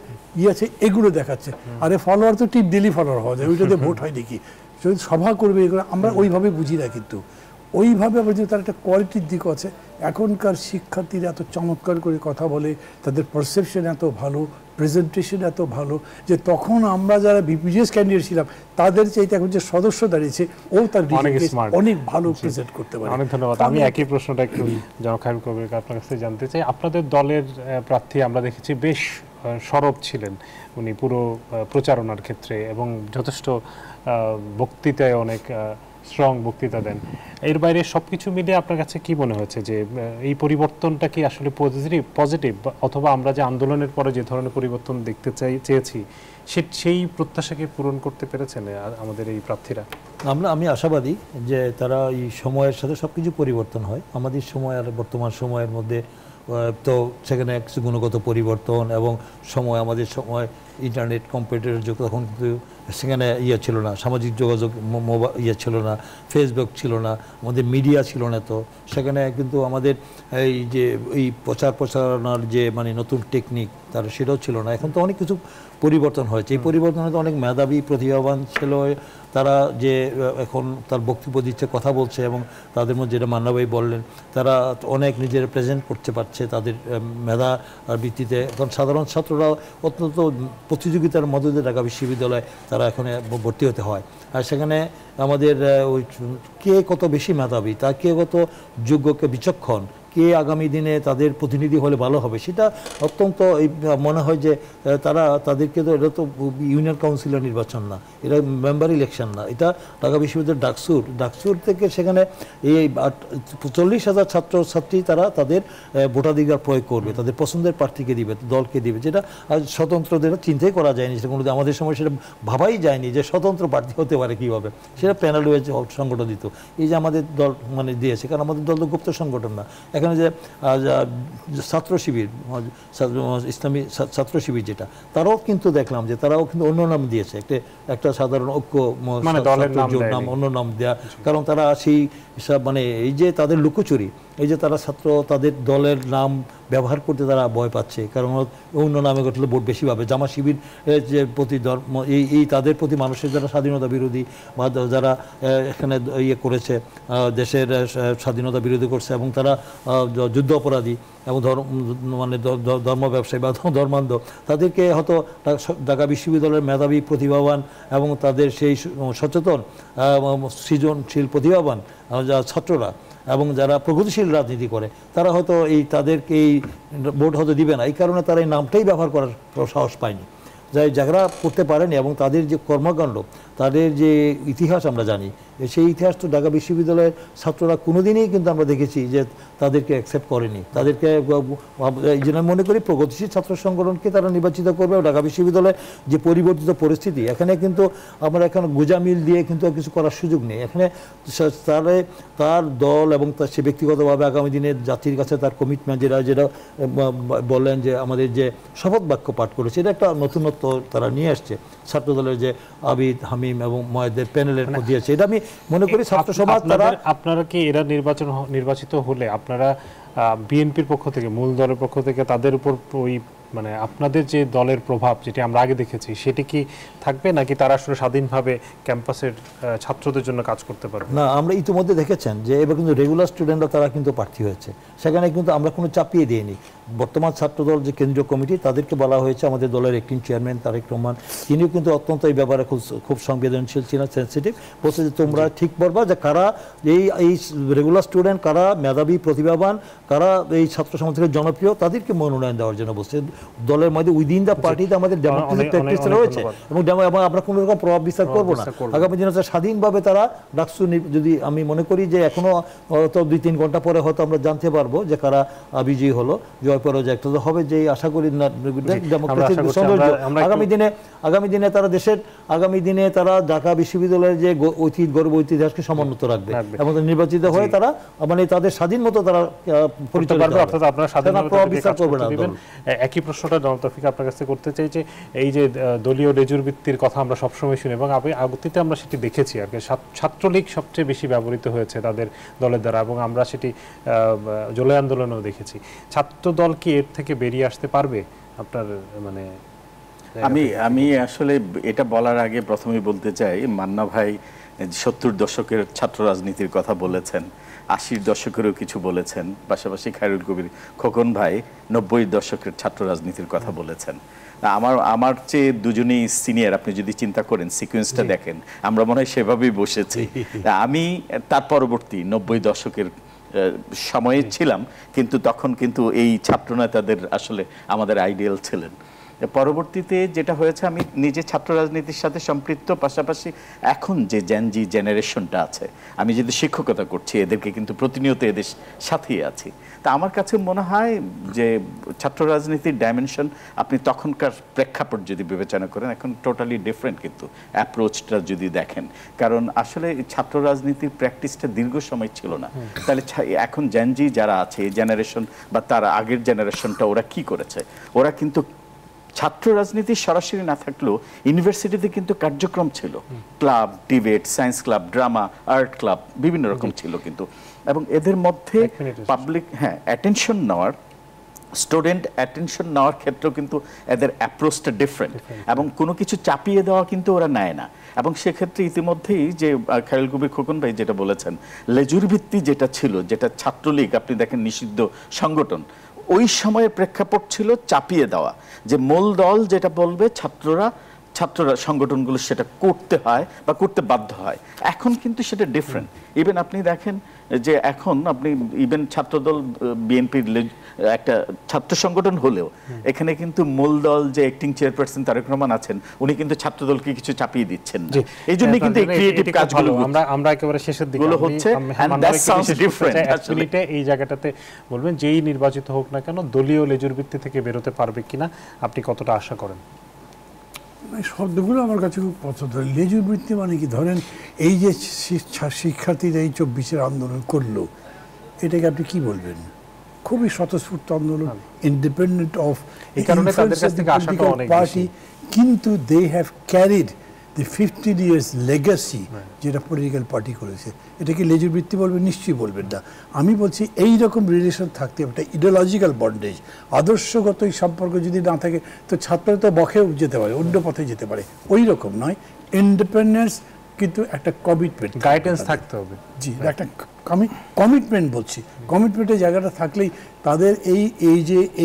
Speaker 5: আছে, এগুলো দেখাচ্ছে। আরে ফলোয়ার তো টিপ দিলি ফলোয়ার হওয়া যায়, ওইটাতে ভোট হয় দেখি। যদি সভা করবে এগুলো আমরা ওইভাবে বুঝি না, কিন্তু ওইভাবে আবার যে তার একটা কোয়ালিটির দিকও আছে। এখনকার শিক্ষার্থীরা এত চমৎকার করে কথা বলে, তাদের পারসেপশন এত ভালো, প্রেজেন্টেশন এত ভালো, যে তখন আমরা যারা বিপিজিএস ক্যান্ডিডেট ছিলাম তাদের চাইতে এখন যে সদস্য দাঁড়িয়েছে ও তার অনেক ভালো প্রেজেন্ট করতে পারে।
Speaker 1: অনেক ধন্যবাদ। আমি একই প্রশ্নটা একটু জনাব খায়রুল কবিরকে আপনার কাছে জানতে চাই। আপনাদের দলের প্রার্থী আমরা দেখেছি বেশ সরব ছিলেন উনি পুরো প্রচারণার ক্ষেত্রে, এবং যথেষ্ট বক্তৃতায় অনেক স্ট্রং বক্তৃতা দেন। এর বাইরে সবকিছু মিলে আপনার কাছে কি মনে হয়েছে যে এই পরিবর্তনটা কি আসলে পজিটিভ, অথবা আমরা যে আন্দোলনের পরে যে ধরনের পরিবর্তন দেখতে চেয়েছি সেই প্রত্যাশাকে পূরণ করতে পেরেছেন আমাদের এই প্রার্থীরা?
Speaker 6: আমি আশাবাদী যে তারা এই সময়ের সাথে সবকিছু পরিবর্তন হয়। আমাদের সময় আর বর্তমান সময়ের মধ্যে তো সেখানে কিছু গুণগত পরিবর্তন, এবং সময়, আমাদের সময় ইন্টারনেট কম্পিউটারের যুগ, তখন কিন্তু সেখানে ছিল না, সামাজিক যোগাযোগ ছিল না, ফেসবুক ছিল না, আমাদের মিডিয়া ছিল না, তো সেখানে কিন্তু আমাদের এই যে এই প্রচারণার যে মানে নতুন টেকনিক তার সেটাও ছিল না। এখন তো অনেক কিছু পরিবর্তন হয়েছে। এই পরিবর্তনে তো অনেক মেধাবী প্রতিভাবান ছিল তারা, যে এখন তার বক্তব্য দিচ্ছে, কথা বলছে, এবং তাদের মধ্যে যেটা মান্না ভাই বললেন, তারা অনেক নিজের প্রেজেন্ট করতে পারছে তাদের মেধা ভিত্তিতে। এখন সাধারণ ছাত্ররা অত্যন্ত প্রতিযোগিতার মধ্যে দিয়ে ঢাকা বিশ্ববিদ্যালয়ে তারা এখানে ভর্তি হতে হয়। আর সেখানে আমাদের ওই কে কত বেশি মেধাবী, তা কে কত যোগ্য, কে বিচক্ষণ, কে আগামী দিনে তাদের প্রতিনিধি হলে ভালো হবে, সেটা অত্যন্ত মনে হয় যে তাদেরকে তো, এটা তো ইউনিয়ন কাউন্সিলর নির্বাচন না, এটা মেম্বার ইলেকশন না, এটা ঢাকা বিশ্ববিদ্যালয়ের ডাকসুর থেকে সেখানে এই 40,000 ছাত্রছাত্রী তারা তাদের ভোটাধিকার প্রয়োগ করবে, তাদের পছন্দের প্রার্থীকে দিবে, দলকে দিবে, যেটা স্বতন্ত্রদের চিন্তাই করা যায়নি। সেটা কোনো আমাদের সময় সেটা ভাবাই যায়নি যে স্বতন্ত্র প্রার্থী হতে পারে কীভাবে, সেটা প্যানেল ওয়েজ সংগঠন দিত। এই যে আমাদের দল মানে দিয়েছে, কারণ আমাদের দল তো গুপ্ত সংগঠন না। এখানে যে ছাত্র শিবির, ইসলামী ছাত্র শিবির যেটা, তারাও কিন্তু দেখলাম যে তারাও কিন্তু অন্য নাম দিয়েছে, একটা সাধারণ ঐক্য নাম, অন্য নাম দেয়া, কারণ তারা সেই হিসাব মানে এই যে তাদের লুকোচুরি, এই যে তারা তাদের দলের নাম ব্যবহার করতে তারা ভয় পাচ্ছে, কারণ অন্য নামে ঘটলে ভোট বেশি পাবে। জামা শিবির যে প্রতি ধর্ম এই তাদের প্রতি মানুষের যারা স্বাধীনতা বিরোধী বা যারা এখানে ইয়ে করেছে, দেশের স্বাধীনতা বিরোধী করছে এবং তারা যুদ্ধ অপরাধী এবং মানে ধর্ম ব্যবসায়ী বা ধর্মান্ধ, তাদেরকে হয়তো ঢাকা বিশ্ববিদ্যালয়ের মেধাবী প্রতিভাবান এবং তাদের সেই সচেতন সৃজনশীল প্রতিভাবান ছাত্ররা এবং যারা প্রগতিশীল রাজনীতি করে তারা হয়তো তাদেরকে এই ভোট হয়তো দিবে না, এই কারণে তারা এই নামটাই ব্যবহার করার সাহস পায়নি। যারা করতে পারেনি এবং তাদের যে কর্মকাণ্ড, তাদের যে ইতিহাস আমরা জানি, সেই ইতিহাস তো ঢাকা বিশ্ববিদ্যালয়ের ছাত্ররা কোনোদিনই কিন্তু আমরা দেখেছি যে তাদেরকে অ্যাকসেপ্ট করেনি। তাদেরকে এই জন্য মনে করি প্রগতিশীল ছাত্র সংগঠনকে তারা নির্বাচিত করবে। ঢাকা বিশ্ববিদ্যালয়ের যে পরিবর্তিত পরিস্থিতি, এখানে কিন্তু আমরা এখানে গোজামিল দিয়ে কিন্তু কিছু করার সুযোগ নেই। এখানে তার দল এবং সে ব্যক্তিগতভাবে আগামী দিনে জাতির কাছে তার কমিটমেন্ট, যেটা বললেন যে আমাদের যে শপথ বাক্য পাঠ করেছে, এটা একটা নতুনত্ব তারা নিয়ে আসছে। ছাত্রদলের যে আবিদ, হামিম এবং ময়েদের প্যানেলের দিয়েছে, এটা আমি মনে করি ছাত্র সমাজ তারা।
Speaker 1: আপনারা কি এরা নির্বাচিত হলে আপনারা বিএনপির পক্ষ থেকে, মূল দলের পক্ষ থেকে তাদের উপর ওই মানে আপনাদের যে দলের প্রভাব যেটি আমরা আগে দেখেছি সেটি কি থাকবে, নাকি তারা আসলে স্বাধীনভাবে ক্যাম্পাসের ছাত্রদের জন্য কাজ করতে পারবে?
Speaker 6: না, আমরা ইতিমধ্যে দেখেছেন যে এবার কিন্তু রেগুলার স্টুডেন্টরা তারা কিন্তু প্রার্থী হয়েছে, সেখানে কিন্তু আমরা কোনো চাপিয়ে দিইনি। বর্তমান ছাত্রদল যে কেন্দ্রীয় কমিটি, তাদেরকে বলা হয়েছে, আমাদের দলের অ্যাক্টিং চেয়ারম্যান তারেক রহমান, তিনিও কিন্তু অত্যন্ত এই ব্যাপারে খুব সংবেদনশীল ছিলেন, সেন্সিটিভ। বলছে যে তোমরা ঠিক বলবা যে কারা এই রেগুলার স্টুডেন্ট, কারা মেধাবী প্রতিভাবান, কারা এই ছাত্র সমাজ থেকে জনপ্রিয়, তাদেরকে মনোনয়ন দেওয়ার জন্য বলছে। দলের মধ্যে উইদিন দ্য পার্টিতে আমাদের ডেমোক্রেটিক প্র্যাকটিস রয়েছে এবং আমরা কোনো রকম প্রভাব বিস্তার করবো না। আগামী দিনে স্বাধীনভাবে তারা ডাকসু, যদি আমি মনে করি যে এখনো তো 2-3 ঘন্টা পরে হয়তো আমরা জানতে পারবো যে কারা বিজয়ী হলো, জয় পরাজয় একটা তো হবে, যে আশা করি না ডেমোক্রেটিক সৌন্দর্য আগামী দিনে তারা আগামী দিনে তারা ঢাকা বিশ্ববিদ্যালয়ের যে গর্ব ঐতিহাসকে সমুন্নত রাখবে এবং নির্বাচিত হয়ে তারা মানে তাদের স্বাধীন মতো তারা পরিচয় পারবে, অর্থাৎ আপনারা স্বাধীনভাবে বিস্তার করবে না।
Speaker 1: একই প্রশ্নটা জনাব তৌফিক আপনার কাছে করতে চাই যে এই যে দলীয় লেজুর ভিত্তির কথা আমরা সবসময় শুনি এবং আগতিতে আমরা সেটি দেখেছি আর কি, ছাত্রলীগ সবচেয়ে বেশি ব্যবহৃত হয়েছে তাদের দলের দ্বারা এবং আমরা সেটি জুলাই আন্দোলনেও দেখেছি। ছাত্র দল কি এর থেকে বেরিয়ে আসতে পারবে আপনার মানে?
Speaker 3: আমি আসলে এটা বলার আগে প্রথমেই বলতে চাই, মান্না ভাই 70 দশকের ছাত্র রাজনীতির কথা বলেছেন, 80 দশকেরও কিছু বলেছেন, পাশাপাশি খায়রুল কবির খোকন ভাই 90 দশকের ছাত্র রাজনীতির কথা বলেছেন। আমার চেয়ে দুজনেই সিনিয়র, আপনি যদি চিন্তা করেন সিকোয়েন্সটা দেখেন, আমরা মনে হয় সেভাবেই বসেছি। আমি তার পরবর্তী 90 দশকের সময়ে ছিলাম, কিন্তু তখন কিন্তু এই ছাত্রনেতাদের আসলে আমাদের আইডিয়াল ছিলেন। পরবর্তীতে যেটা হয়েছে, আমি নিজে ছাত্র রাজনীতির সাথে সম্পৃক্ত, পাশাপাশি এখন যে জেনজি জেনারেশনটা আছে, আমি যদি শিক্ষকতা করছি, এদেরকে কিন্তু প্রতিনিয়ত এদের সাথেই আছি। তা আমার কাছে মনে হয় যে ছাত্র রাজনীতির ডাইমেনশন আপনি তখনকার প্রেক্ষাপট যদি বিবেচনা করেন, এখন টোটালি ডিফারেন্ট কিন্তু অ্যাপ্রোচটা যদি দেখেন, কারণ আসলে ছাত্র রাজনীতির প্র্যাকটিসটা দীর্ঘ সময় ছিল না। তাহলে এখন জেনজি যারা আছে এই জেনারেশন বা তার আগের জেনারেশনটা, ওরা কি করেছে? ওরা কিন্তু ছাত্র রাজনীতি সরাসরি না থাকলেও ইউনিভার্সিটিতে কিন্তু কার্যক্রম ছিল, club, debate, science club, drama, art club, বিভিন্ন রকম ছিল কিন্তু, এবং এদের মধ্যে পাবলিক অ্যাটেনশন নেওয়ার, স্টুডেন্ট অ্যাটেনশন নেওয়ার ক্ষেত্রেও কিন্তু এদের অ্যাপ্রোচটা ডিফারেন্ট এবং কোনো কিছু চাপিয়ে দেওয়া কিন্তু ওরা নেয় না। এবং সেক্ষেত্রে ইতিমধ্যেই যে খায়রুল কবির খোকন ভাই যেটা বলেছেন, লেজুর ভিত্তি যেটা ছিল, যেটা ছাত্রলীগ আপনি দেখেন নিষিদ্ধ সংগঠন, ওই সময়ের প্রেক্ষাপট ছিল চাপিয়ে দেওয়া, যে মূল দল যেটা বলবে ছাত্ররা সংগঠনগুলো সেটা করতে হয় বা করতে বাধ্য হয়। এখন কিন্তু সেটা ডিফারেন্ট। ইভেন আপনি দেখেন যে এখন আপনি ইভেন ছাত্রদল বিএনপির একটা ছাত্র সংগঠন হলেও এখানে কিন্তু মূল দল যে অ্যাক্টিং চেয়ারপারসন তারেক রহমান আছেন, উনি কিন্তু ছাত্রদলকে কিছু চাপিয়ে দিচ্ছেন না। এই জন্য কিন্তু এই ক্রিয়েটিভ কাজগুলো
Speaker 1: আমরা একেবারে শেষের দিকে
Speaker 3: হচ্ছে, and that sounds different
Speaker 1: আসলে এই জায়গাটাতে বলবেন যেই নির্বাচিত হোক না কেন দলীয় লেজুর ভিত্তি থেকে বেরোতে পারবে কিনা আপনি কতটা আশা করেন?
Speaker 5: শব্দগুলো আমার কাছে খুব পছন্দ। লেজুর বৃত্তি মানে কি, ধরেন এই যে শিক্ষার্থীরা এই 24-এর আন্দোলন করলো, এটাকে আপনি কি বলবেন? খুবই স্বতঃস্ফূর্ত আন্দোলন, ইন্ডিপেন্ডেন্ট অফ
Speaker 1: এই কারণে তাদের কাছ থেকে আশাটা অনেক
Speaker 5: পার্টি, কিন্তু they have carried the 15 years legacy যেটা পলিটিক্যাল পার্টি করেছে, এটা কি লেজুর বৃত্তি বলবেন? নিশ্চয়ই বলবেন না। আমি বলছি এই রকম রিলেশন থাকতে একটা ইডিওলজিক্যাল বন্ডেজ, আদর্শগত এই সম্পর্ক যদি না থাকে তো ছাত্ররা তো বখেও যেতে পারে, অন্য পথে যেতে পারে। ওই রকম নয়, ইন্ডিপেন্ডেন্স কিন্তু একটা কমিটমেন্ট,
Speaker 1: গাইডেন্স থাকতে হবে।
Speaker 5: জি, একটা কমিটমেন্ট বলছি, কমিটমেন্টের জায়গাটা থাকলেই তাদের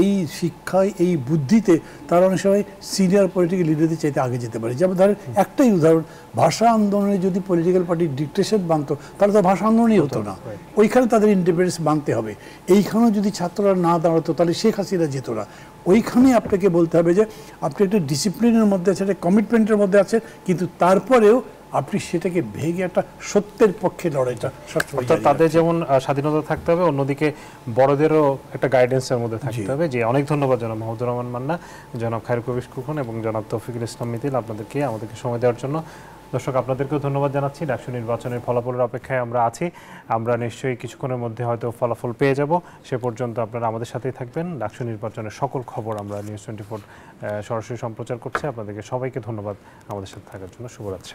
Speaker 5: এই শিক্ষায়, এই বুদ্ধিতে তারা অনেক সময় সিনিয়র পলিটিক্যাল লিডারদের চাইতে আগে যেতে পারে। যেমন ধরেন একটাই উদাহরণ, ভাষা আন্দোলনে যদি পলিটিক্যাল পার্টির ডিকটেশন মানত তাহলে তো ভাষা আন্দোলনই হতো না, ওইখানে তাদের ইন্ডিপেন্ডেন্স মানতে হবে। এইখানেও যদি ছাত্ররা না দাঁড়াতো তাহলে শেখ হাসিনা যেত না। ওইখানে আপনাকে বলতে হবে যে আপনি একটা ডিসিপ্লিনের মধ্যে আছেন, একটা কমিটমেন্টের মধ্যে আছেন, কিন্তু তারপরেও আপনি সেটাকে ভেঙে একটা সত্যের পক্ষে লড়াইটা সবসময় জারি
Speaker 1: তাদের যেমন স্বাধীনতা থাকতে হবে, অন্যদিকে বড়দেরও একটা গাইডেন্সের মধ্যে থাকতে হবে। যে অনেক ধন্যবাদ জনাব মাহমুদুর রহমান মান্না, জনাব খায়রুল কবির খোকন এবং জনাব তৌফিকুল ইসলাম মিতিল আমাদেরকে সময় দেওয়ার জন্য। দর্শক, আপনাদেরকেও ধন্যবাদ জানাচ্ছি। ডাকসু নির্বাচনের ফলাফলের অপেক্ষায় আমরা আছি। আমরা নিশ্চয়ই কিছুক্ষণের মধ্যে হয়তো ফলাফল পেয়ে যাব। সে পর্যন্ত আপনারা আমাদের সাথেই থাকবেন। ডাকসু নির্বাচনের সকল খবর আমরা নিউজ 24 সরাসরি সম্প্রচার করছি। আপনাদেরকে সবাইকে ধন্যবাদ আমাদের সাথে থাকার জন্য। শুভরাত্রি।